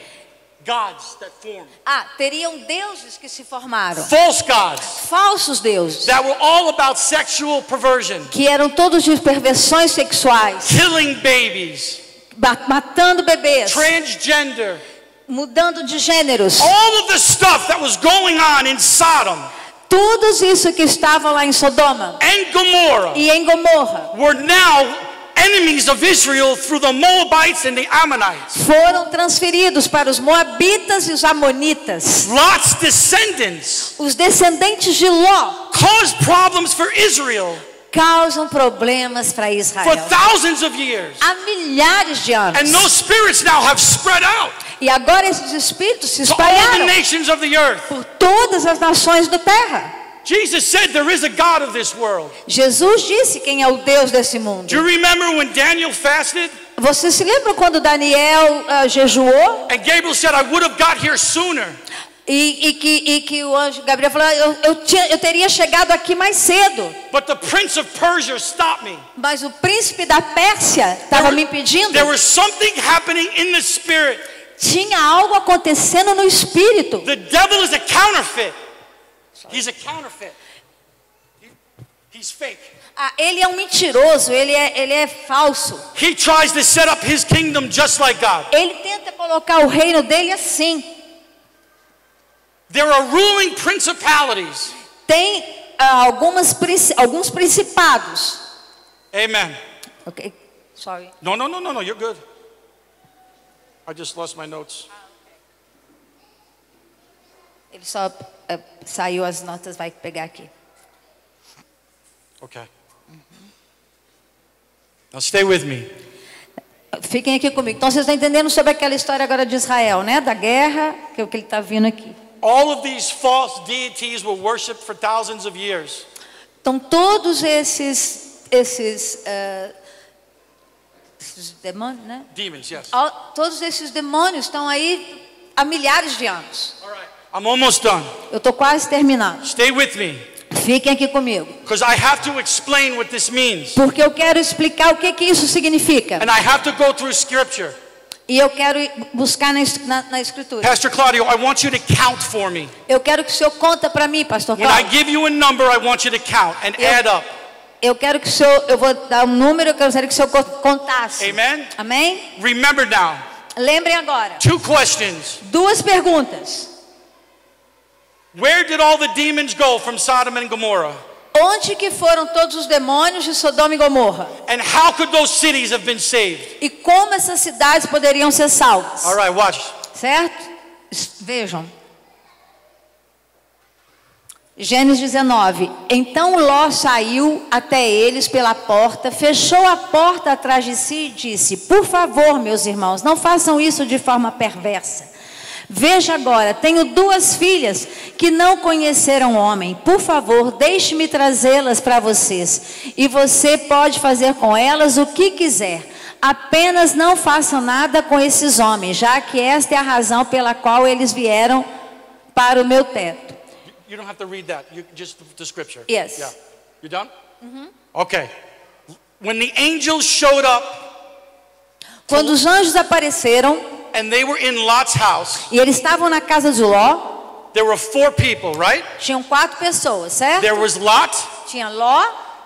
Gods that formed. teriam deuses que se formaram. False gods Falsos deuses. that were all about sexual perversion, Que eram todos de perversões sexuais. killing babies, Matando bebês. transgender. Mudando de gêneros. All of the stuff that was going on in Sodom Tudo isso que estava lá em Sodoma and Gomorrah e em Gomorra were now enemies of Israel through the Moabites and the Ammonites. foram transferidos para os Moabitas e os Amonitas. Lot's descendants Os descendentes de Ló caused problems for Israel causam problemas para for Israel thousands of years. há milhares de anos. And those spirits now have spread out E agora esses espíritos se to all the espalharam nations of the earth. por todas as nações da terra. Jesus said there is a God of this world. Jesus disse quem é o Deus desse mundo. Do you remember when Daniel fasted? Você se lembra quando Daniel jejuou? And Gabriel said, I would have got here sooner. E que o anjo Gabriel falou, eu teria chegado aqui mais cedo. But the prince of Persia stopped me. Mas o príncipe da Pérsia estava me impedindo. There was something happening in the spirit. Tinha algo acontecendo no espírito. The devil is a counterfeit. He's a counterfeit. He's fake. Ele é um mentiroso, ele é falso. He tries to set up his kingdom just like God. Ele tenta colocar o reino dele assim. There are ruling principalities. Tem alguns principados. Amen. Okay, sorry. No, you're good. I just lost my notes. Ele só saiu as notas, vai pegar aqui. Okay. Now stay with me. Fiquem aqui comigo. Então vocês estão entendendo sobre aquela história agora de Israel, né? Da guerra, que é o que ele está vindo aqui. All of these false deities were worshipped for thousands of years. Então todos esses demônios, né? Demons, yes. Todos esses demônios estão aí há milhares de anos. All right. I'm almost done. Eu estou quase terminando. Stay with me, Fiquem aqui comigo. because I have to explain what this means. Porque eu quero explicar o que isso significa. And I have to go through scripture. E eu quero buscar na escritura. Pastor Claudio, I want you to count for me. Eu quero que o senhor conta para mim, pastor When I Cláudio. give you a number, I want you to count and add up. Eu quero que o senhor, eu vou dar um número, eu quero que o senhor contasse. Amen? Amém? Remember now, Lembrem agora. 2 questions. 2 perguntas. Where did all the demons go from Sodom and Gomorrah? Onde que foram todos os demônios de Sodoma e Gomorra? And how could those cities have been saved? E como essas cidades poderiam ser salvas? All right, watch. Certo? Vejam. Gênesis 19. Então Ló saiu até eles pela porta, fechou a porta atrás de si e disse: por favor, meus irmãos, não façam isso de forma perversa. Veja agora, tenho 2 filhas que não conheceram homem. Por favor, deixe-me trazê-las para vocês. E você pode fazer com elas o que quiser. Apenas não façam nada com esses homens, já que esta é a razão pela qual eles vieram para o meu teto. You don't have to read that. You just the scripture. Yes. Yeah. You done? Okay. When the angels showed up Quando os anjos apareceram and they were in Lot's house, e eles estavam na casa de Ló, there were 4 people, right? tinham 4 pessoas, certo? There was Lot, Tinha Ló,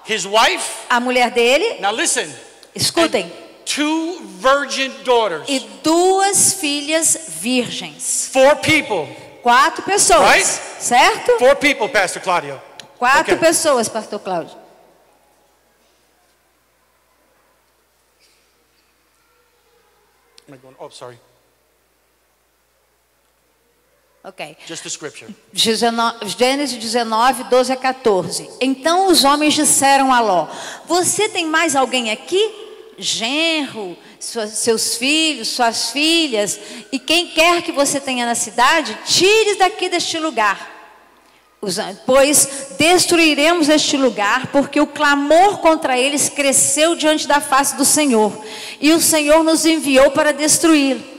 his wife. a mulher dele, Now listen. escutem, 2 virgin daughters. e 2 filhas virgens. 4 people. 4 pessoas, Right? certo? 4 people, Pastor Claudio. 4 Okay. pessoas, pastor Cláudio. Am I going? Oh, sorry. Ok. Just the scripture. Gênesis 19, 12 a 14. Então os homens disseram a Ló: você tem mais alguém aqui? Genro, seus filhos, suas filhas, e quem quer que você tenha na cidade, tire daqui deste lugar. Pois destruiremos este lugar, porque o clamor contra eles cresceu diante da face do Senhor, e o Senhor nos enviou para destruí-lo.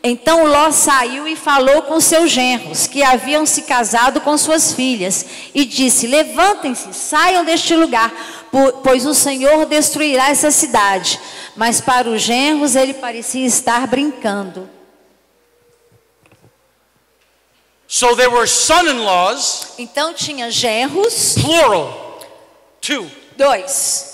Então Ló saiu e falou com seus genros, que haviam se casado com suas filhas, e disse: levantem-se, saiam deste lugar, pois o Senhor destruirá essa cidade. Mas para os genros ele parecia estar brincando. So there were son-in-laws. Então tinha genros. Plural. 2.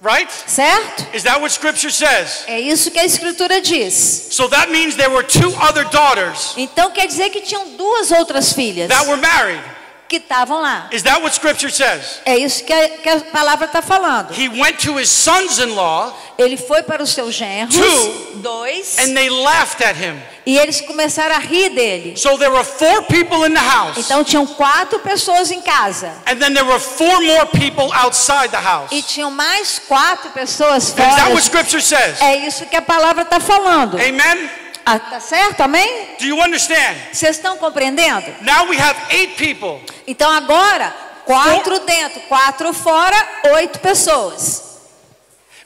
Right? Certo? Is that what scripture says? É isso que a escritura diz. So that means there were 2 other daughters. Então quer dizer que tinham 2 outras filhas that were married. Que estavam lá. Is that what scripture says? É isso que a palavra está falando. He went to his sons-in-law. Ele foi para os seus genros. 2. And they laughed at him. E eles começaram a rir dele. So there were 4 people in the house. Então tinham 4 pessoas em casa. And then there were 4 more people outside the house. E tinham mais 4 pessoas fora. Is that what scripture says? É isso que a palavra está falando. Amen. Ah, tá certo? Amém? Do you understand? Vocês estão compreendendo? Now we have 8 people. Então agora 4 dentro, 4 fora, 8 pessoas.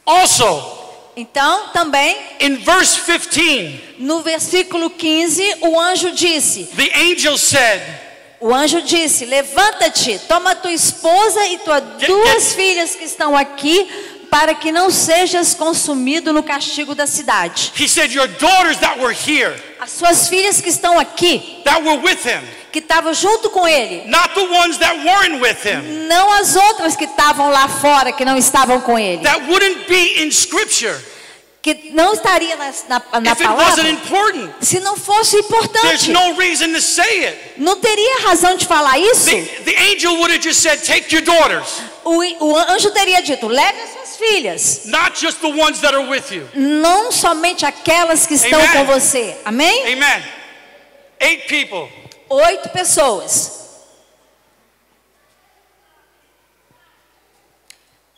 Also, então também in verse 15, no versículo 15, o anjo disse: the angel said, o anjo disse: levanta-te, toma tua esposa e tuas 2 filhas que estão aqui, para que não sejas consumido no castigo da cidade. He said, your daughters that were here, as suas filhas que estão aqui, that were with him, que estavam junto com ele, not the ones that weren't with him, não as outras que estavam lá fora, que não estavam com ele, that wouldn't be in scripture, que não estaria na palavra, se não fosse importante. There's no reason to say it. Não teria razão de falar isso. The angel would have just said, take your daughters. O anjo teria dito: leve as suas filhas. Not just the ones that are with you. Não somente aquelas que estão com você. Amém? Amen. 8 people. 8 pessoas.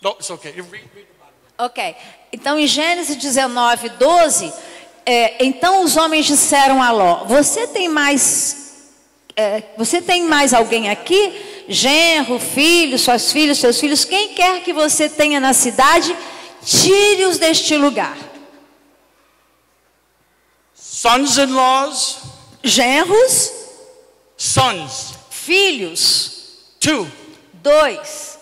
No, it's okay. Read. Ok. Então em Gênesis 19, 12, então os homens disseram a Ló: você tem mais alguém aqui? Genro, filho, suas filhas, seus filhos, quem quer que você tenha na cidade, tire-os deste lugar. Sons-in-laws. Genros. Sons. Filhos. 2.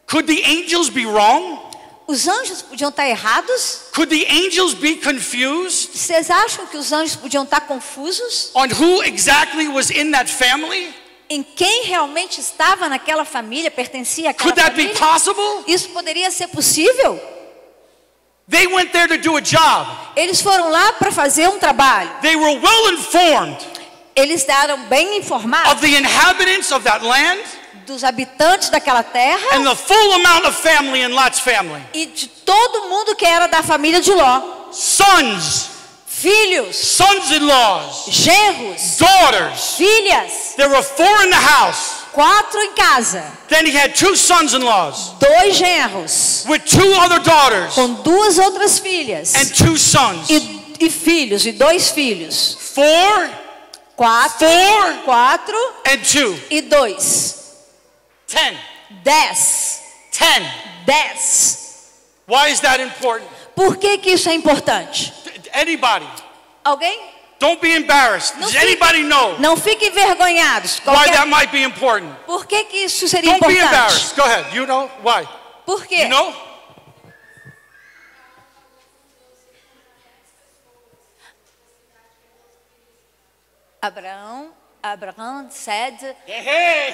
Could the angels be wrong? Os anjos podiam estar errados? Could the angels be confused? Vocês acham que os anjos podiam estar confusos? On who exactly was in that family? Em quem realmente estava naquela família, pertencia àquela Could that família? Be possible? Isso poderia ser possível? They went there to do a job. Eles foram lá para fazer um trabalho. They were well informed. Eles eram bem informados. Of the inhabitants of that land. Dos habitantes daquela terra. And the full amount of family in Lot's family. E de todo mundo que era da família de Ló. Sons. Filhos. Sons-in-laws. Genros. Daughters. Filhas. There were 4 in the house. 4 em casa. Then he had 2 sons-in-laws. 2 genros. With 2 other daughters. Com 2 outras filhas. And 2 sons. E filhos, e 2 filhos. 4 and 2 e 2. 10. 10. Why is that important? Por que isso é importante? Anybody? Alguém? Don't be embarrassed. Does anybody know? Não fiquem envergonhados. Why that might be important? Por que isso seria Don't importante? Be embarrassed. Go ahead. You know why? Por quê? You know? Abraham said hey.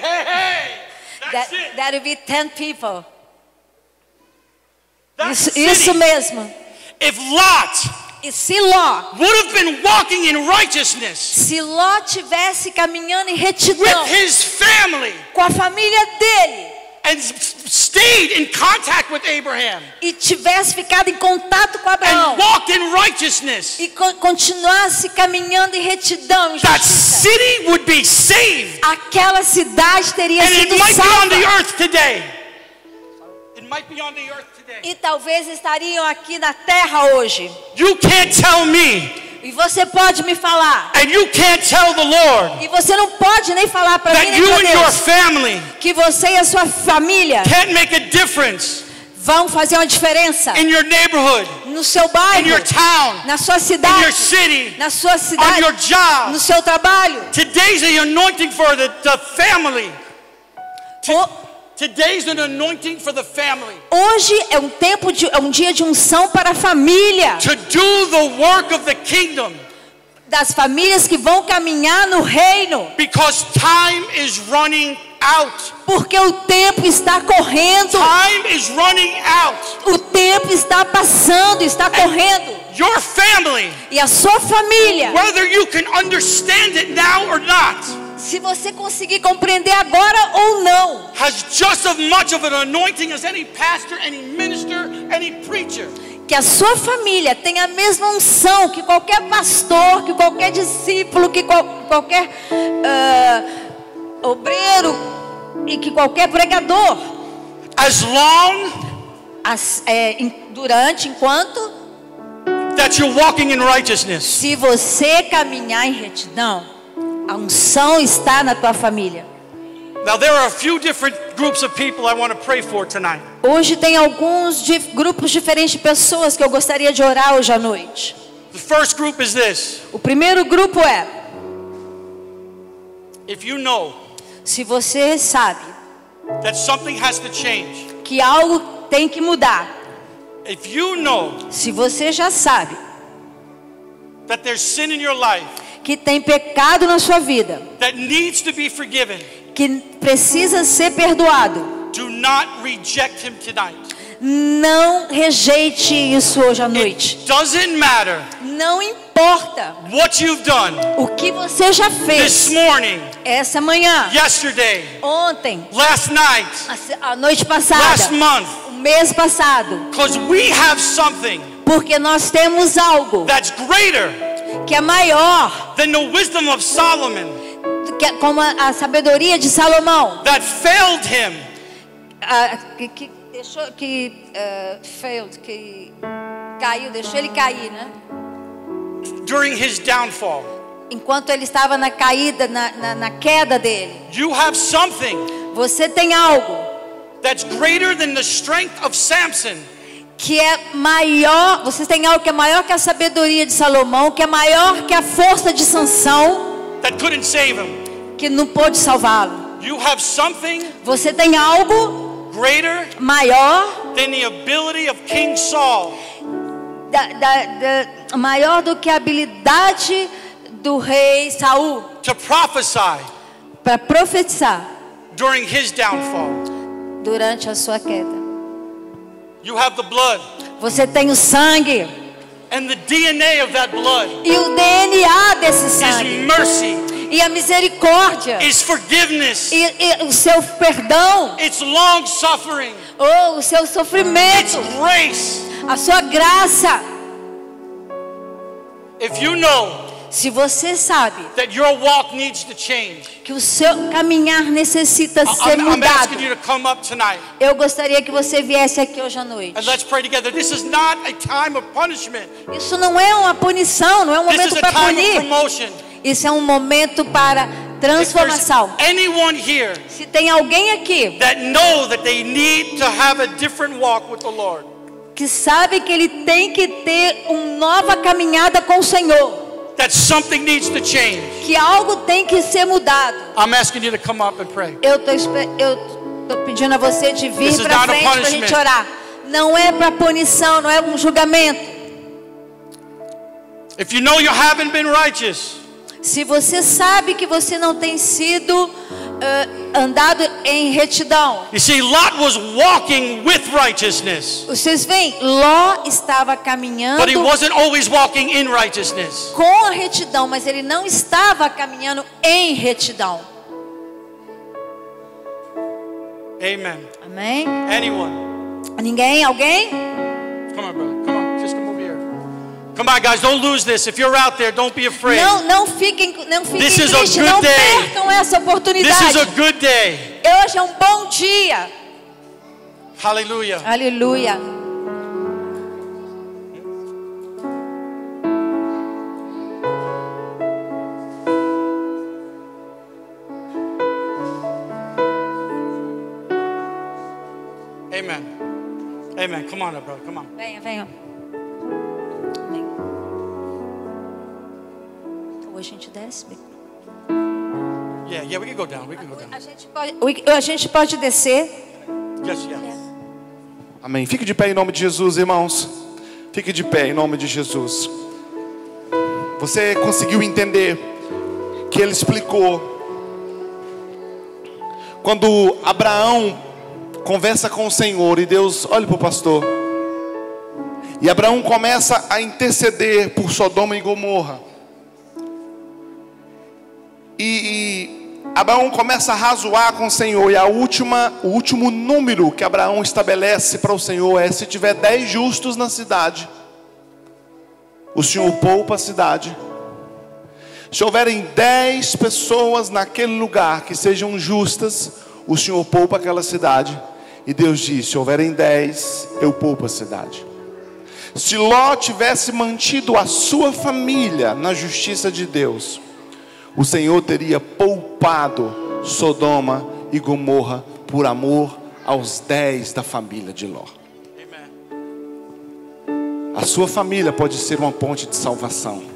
that would be 10 people. Isso mesmo. If Lot e se Ló would have been walking in righteousness, se Ló tivesse caminhando em retidão with his family, com a família dele, and stayed in contact with Abraham e tivesse ficado em contato com Abraão and walked in righteousness, e continuasse caminhando em retidão, em that justiça, city would be saved. aquela cidade teria And it sido might be on the salva. earth today. It might be on the earth today. E talvez estariam aqui na terra hoje. You can't tell me, E você pode me falar, and you can't tell the Lord, e você não pode nem falar para mim that nem you para and your Deus, family que você e a sua família can't make a difference vão fazer uma diferença in your neighborhood, no seu in bairro, your town, na sua in your cidade, city, na sua on cidade, your job. no seu trabalho. Today's the anointing for the family. O- Today's an anointing for the family. Hoje é um dia de unção para a família, To do the work of the kingdom. das famílias que vão caminhar no reino, Because time is running out. porque o tempo está correndo, Time is running out. o tempo está passando, está correndo, Your family, e a sua família, whether you can understand it now or not, se você conseguir compreender agora ou não, has just as much of an anointing as any pastor, any minister, any preacher. que a sua família tem a mesma unção que qualquer pastor, que qualquer discípulo, que qualquer obreiro e que qualquer pregador. As long Enquanto, that you're walking in righteousness. se você caminhar em retidão, a unção está na tua família. Now there are a few different groups of people I want to pray for tonight. Hoje tem alguns grupos diferentes de pessoas que eu gostaria de orar hoje à noite. The first group is this. O primeiro grupo é: If you know se você sabe that something has to change, que algo tem que mudar, if you know se você já sabe that there's sin in your life que tem pecado na sua vida, that needs to be forgiven, que precisa ser perdoado, do not reject him tonight. não rejeite isso hoje à noite. It doesn't matter Não importa what you've done o que você já this fez morning, essa manhã, yesterday, ontem, last night, a noite passada, last month, o mês passado, because we have something porque nós temos algo that's greater que é maior, than the wisdom of Solomon como a sabedoria de Salomão, that failed him que deixou failed, que caiu, deixou ele cair, né? during his downfall. Enquanto ele estava na caída, na queda dele. You have something Você tem algo that's greater than the strength of Samson, que é maior. Você tem algo que é maior que a sabedoria de Salomão, que é maior que a força de Sansão, that couldn't save him. que não pôde salvá-lo. You have something Você tem algo greater maior, than the ability of King Saul maior do que a habilidade do rei Saul to prophesy para profetizar during his downfall. durante a sua queda. You have the blood, Você tem o sangue, and the DNA of that blood e o DNA desse is sangue, mercy, e a misericórdia, is forgiveness, e o seu perdão, it's long suffering, ou o seu it's sofrimento, grace. a sua graça. If you know Se você sabe that your walk needs to change, que o seu caminhar necessita ser I'm mudado, asking you to come up tonight eu gostaria que você viesse aqui hoje à noite. and let's pray together. This is not a time of punishment. Isso não é uma punição, não é um This is momento a para time of punir. promotion. Isso é um momento para If there's transformação. anyone here Se tem alguém aqui that know that they need to have a different walk with the Lord, que sabe que ele tem que ter uma nova caminhada com o Senhor, that something needs to change, que algo tem que ser mudado, I'm asking you to come up and pray. eu tô pedindo a você de vir This is para not a frente para a punishment. gente orar. Não é para punição, não é um julgamento. If you know you haven't been righteous, Se você sabe que você não tem sido andado em retidão, you see, Lot was walking with righteousness, vocês veem, Ló estava caminhando but he wasn't always walking in righteousness. com a retidão, mas ele não estava caminhando em retidão. Amen. Amém? Anyone? Ninguém? Alguém? Come on, brother. Come on. Just come over here. Come on, guys. Don't lose this. If you're out there, don't be afraid. Não fiquem This is a tristes. good Não day. percam essa oportunidade. This is a good day. Hoje é um bom dia. Hallelujah. Aleluia. Amen. Amen. Come on up, brother. Come on. Venha, venha. Amém. Hoje a gente desce. Yeah, we can go down. We can go down. A gente pode descer. Yes. Amém. Fique de pé em nome de Jesus, irmãos. Fique de pé em nome de Jesus. Você conseguiu entender que ele explicou quando Abraão conversa com o Senhor e Deus, olha para o pastor. E Abraão começa a interceder por Sodoma e Gomorra. E Abraão começa a razoar com o Senhor. E o último número que Abraão estabelece para o Senhor é: se tiver 10 justos na cidade, o Senhor poupa a cidade. Se houverem 10 pessoas naquele lugar que sejam justas, o Senhor poupa aquela cidade. E Deus disse: se houverem 10, eu poupo a cidade. Se Ló tivesse mantido a sua família na justiça de Deus, o Senhor teria poupado Sodoma e Gomorra por amor aos 10 da família de Ló. A sua família pode ser uma ponte de salvação.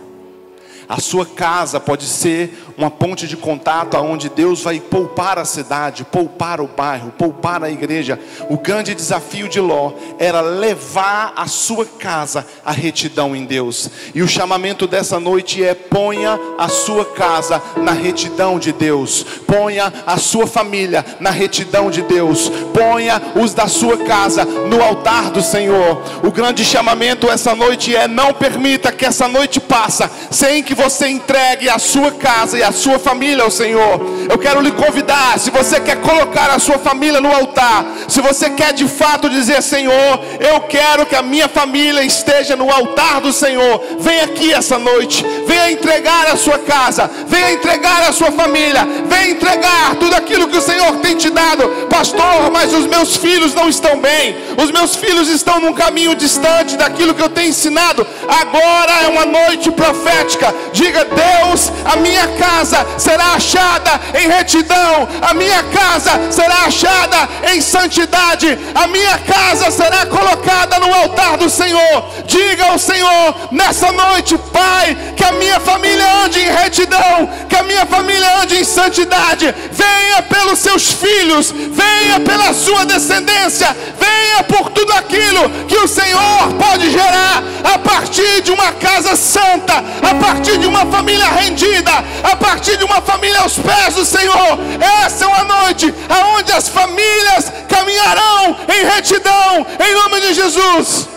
A sua casa pode ser uma ponte de contato aonde Deus vai poupar a cidade, poupar o bairro, poupar a igreja. O grande desafio de Ló era levar a sua casa à retidão em Deus. E o chamamento dessa noite é: ponha a sua casa na retidão de Deus. Ponha a sua família na retidão de Deus. Ponha os da sua casa no altar do Senhor. O grande chamamento essa noite é: não permita que essa noite passe sem que você entregue a sua casa e a sua família ao Senhor. Eu quero lhe convidar, se você quer colocar a sua família no altar, se você quer de fato dizer: Senhor, eu quero que a minha família esteja no altar do Senhor, vem aqui essa noite, venha entregar a sua casa, venha entregar a sua família, venha entregar tudo aquilo que o Senhor tem te dado. Pastor, mas os meus filhos não estão bem, os meus filhos estão num caminho distante daquilo que eu tenho ensinado. Agora é uma noite profética. Diga: Deus, a minha casa será achada em retidão, a minha casa será achada em santidade, a minha casa será colocada no altar do Senhor. Diga ao Senhor nessa noite: Pai, que a minha família ande em retidão, que a minha família ande em santidade. Venha pelos seus filhos, venha pela sua descendência, venha por tudo aquilo que o Senhor pode gerar a partir de uma casa santa, a partir de uma família rendida, a partir de uma família aos pés do Senhor. Essa é uma noite aonde as famílias caminharão em retidão, em nome de Jesus.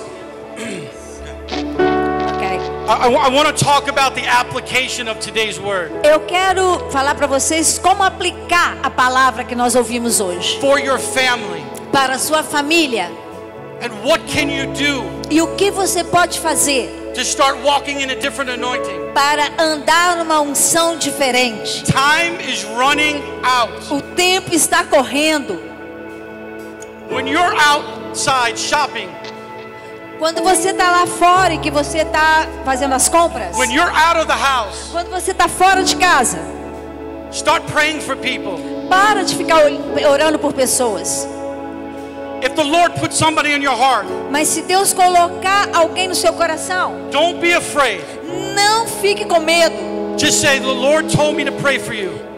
I want to talk about the application of today's word. Eu quero falar para vocês como aplicar a palavra que nós ouvimos hoje For your family. para a sua família. And what can you do E o que você pode fazer to start walking in a different anointing? para andar numa unção diferente? Time is running out. O tempo está correndo. When you're outside shopping, Quando você está lá fora e que você está fazendo as compras, when you're out of the house, quando você está fora de casa, start praying for people. para de ficar orando por pessoas. If the Lord put somebody in your heart, Mas se Deus colocar alguém no seu coração, don't be afraid. não fique com medo Just say, the Lord told me to pray for you.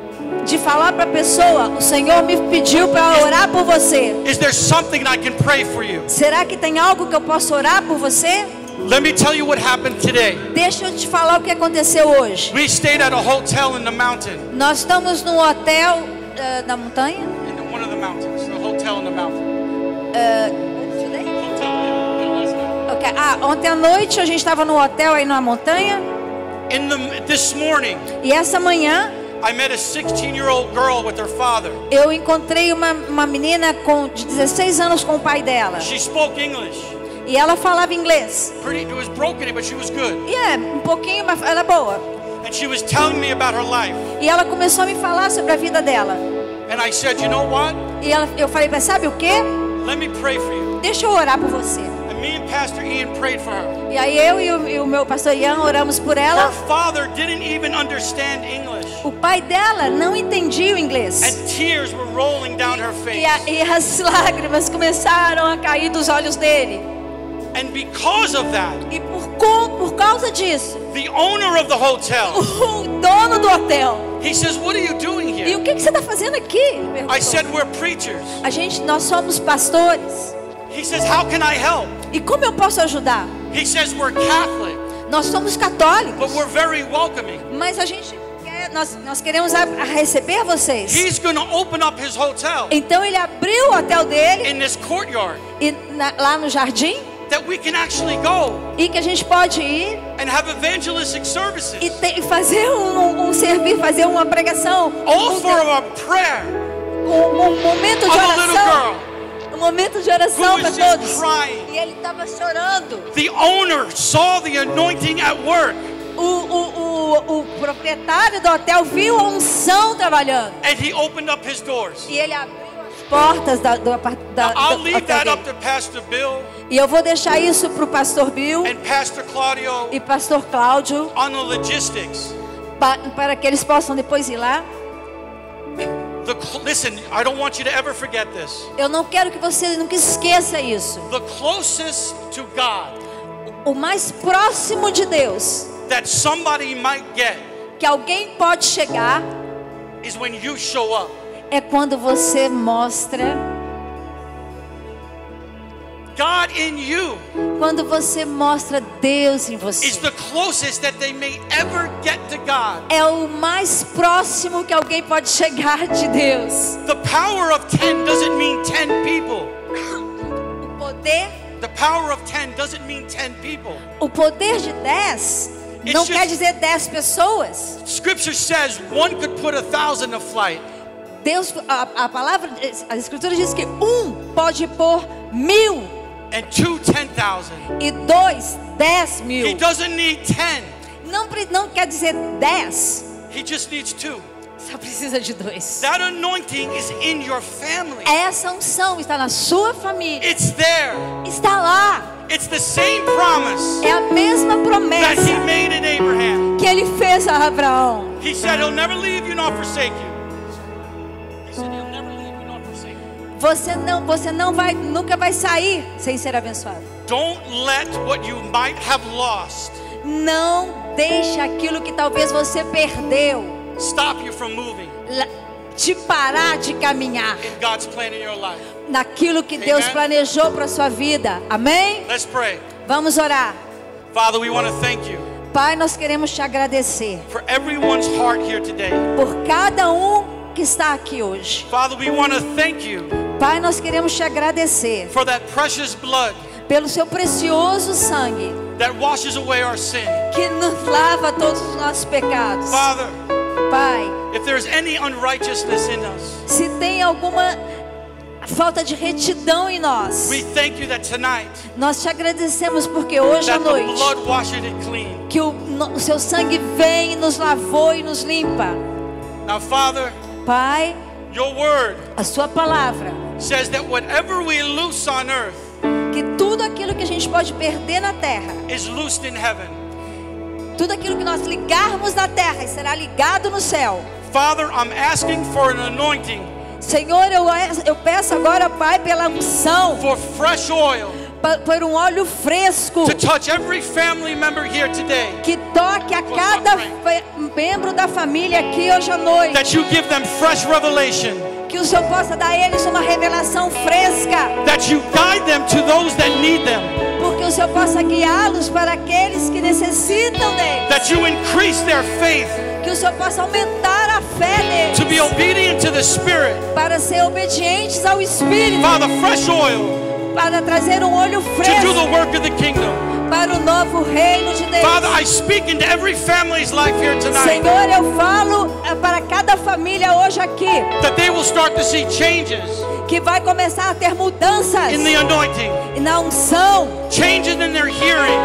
de falar para a pessoa: o Senhor me pediu para orar por você. Is there something I can pray for you? Será que tem algo que eu posso orar por você? Let me tell you what happened today. Deixa eu te falar o que aconteceu hoje. We stayed at a hotel in the mountain. Nós estamos num hotel na montanha. In one of the mountains. The hotel in the mountain. Today? Hotel in Alaska. Ok. Ontem à noite a gente estava no hotel aí na montanha. This morning, E essa manhã I met a 16-year-old girl with her father. Eu encontrei uma menina de 16 anos com o pai dela. She spoke English. E ela falava inglês. It was broken, but she was good. E um pouquinho, mas ela é boa. And she was telling me about her life. E ela começou a me falar sobre a vida dela. And I said, you know what? E eu falei, mas sabe o quê? Let me pray for you. Deixa eu orar por você. And me and Pastor Ian prayed for her. E aí eu e o meu pastor Ian oramos por ela. Her father didn't even understand English. O pai dela não entendia o inglês. And tears were rolling down her face. E as lágrimas começaram a cair dos olhos dele. And because of that, E por causa disso, the owner of the hotel, o dono do hotel, he says, what are you doing e here? o que você está fazendo aqui? Ele perguntou. I said, we're preachers. Nós somos pastores. He says, how can I help? E como eu posso ajudar? He says, we're Catholic, Nós somos católicos, but we're very welcoming. mas nós queremos receber vocês. He's going to open up his hotel Então ele abriu o hotel dele in this courtyard lá no jardim, that we can actually go e que a gente pode ir and have evangelistic services, e fazer fazer uma pregação, all for a prayer momento de of a little oração, girl momento de who oração para was just todos. crying. E ele estava chorando. The owner saw the anointing at work, O proprietário do hotel viu a unção trabalhando. and he opened up his doors. E ele abriu as portas do I'll leave hotel that up dele. to Pastor Bill E eu vou deixar isso para o pastor Bill and Pastor Claudio e pastor Cláudio, on the logistics. para que eles possam depois ir lá. Listen, I don't want you to ever forget this. Eu não quero que você nunca esqueça isso. The closest to God O mais próximo de Deus that somebody might get que alguém pode chegar is when you show up. é quando você mostra, God in you quando você mostra Deus em is você. the closest that they may ever get to God. É o mais próximo que alguém pode chegar de Deus. The power of 10 doesn't mean 10 people. O poder, The power of 10 doesn't mean 10 people. o poder de 10 não quer dizer 10 pessoas. Scripture says one could put 1,000 to flight. Deus, a palavra, a escritura diz que pode pôr 1.000 And 2, 10,000. e 2, He 10.000. doesn't need 10. Não quer dizer 10, He just needs 2. só precisa de 2. That anointing is in your family. Essa unção está na sua família. It's there. Está lá. It's the same promise É a mesma that promessa he made in Abraham. que ele fez a Abraão. He said he'll never leave you nor forsake you. He said he'll never leave you nor forsake you. Você nunca vai sair sem ser abençoado. Don't let what you might have lost Não deixe aquilo que talvez você perdeu stop you from moving te parar de caminhar in God's plan in your life. naquilo que Deus Amen. planejou para sua vida. Amém? Let's pray. Vamos orar. Father, we want to thank you Pai, nós queremos te agradecer for everyone's heart here today. por cada que está aqui hoje. Father, we want to thank you Pai, nós queremos te agradecer for that precious blood pelo seu precioso sangue that washes away our sin. que nos lava todos os nossos pecados. Father, Pai, if there's any unrighteousness in us, se tem alguma falta de retidão em nós, we thank you that tonight nós te agradecemos porque hoje à that the noite blood washes it clean. que o seu sangue vem e nos lavou e nos limpa. Now, Father, Pai, your word a sua palavra, says that whatever we loose on earth que tudo aquilo que a gente pode perder na terra, is loosed in heaven. tudo aquilo que nós ligarmos na terra será ligado no céu. Father, I'm asking for an anointing Senhor, eu peço agora, Pai, pela unção, for fresh oil por um óleo fresco to touch every family member here today. que toque a cada membro da família aqui hoje à noite. That you give them fresh revelation. Que o Senhor possa dar a eles uma revelação fresca. That you guide them to those that need them. Porque o Senhor possa guiá-los para aqueles que necessitam deles. That you increase their faith Que o Senhor possa aumentar a fé deles. to be obedient to the Spirit. Para ser obedientes ao Espírito. Father, fresh oil Para trazer um olho to do fresco the work of the kingdom. para o novo reino de Deus. Father, I speak into every family's life here tonight. Senhor, eu falo para cada família hoje aqui, that they will start to see changes que vai começar a ter mudanças in the anointing, na unção, changes in their hearing,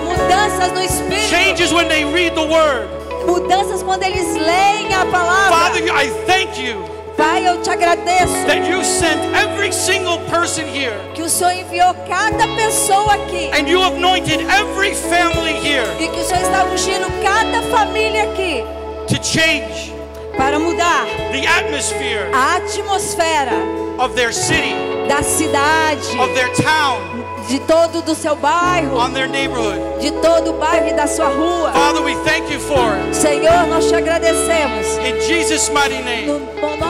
mudanças no espírito, changes when they read the word. mudanças quando eles leem a palavra. Father, I thank you Pai, eu te agradeço that you sent every single person here, que o Senhor enviou cada pessoa aqui and you anointed every family here e que o Senhor está ungindo cada família aqui to change para mudar the atmosphere a atmosfera of their city, da cidade, of their town, de todo do seu bairro, on their neighborhood. de todo o bairro e da sua rua. Father, we thank you for it. Senhor, nós te agradecemos In Jesus' mighty name. no nome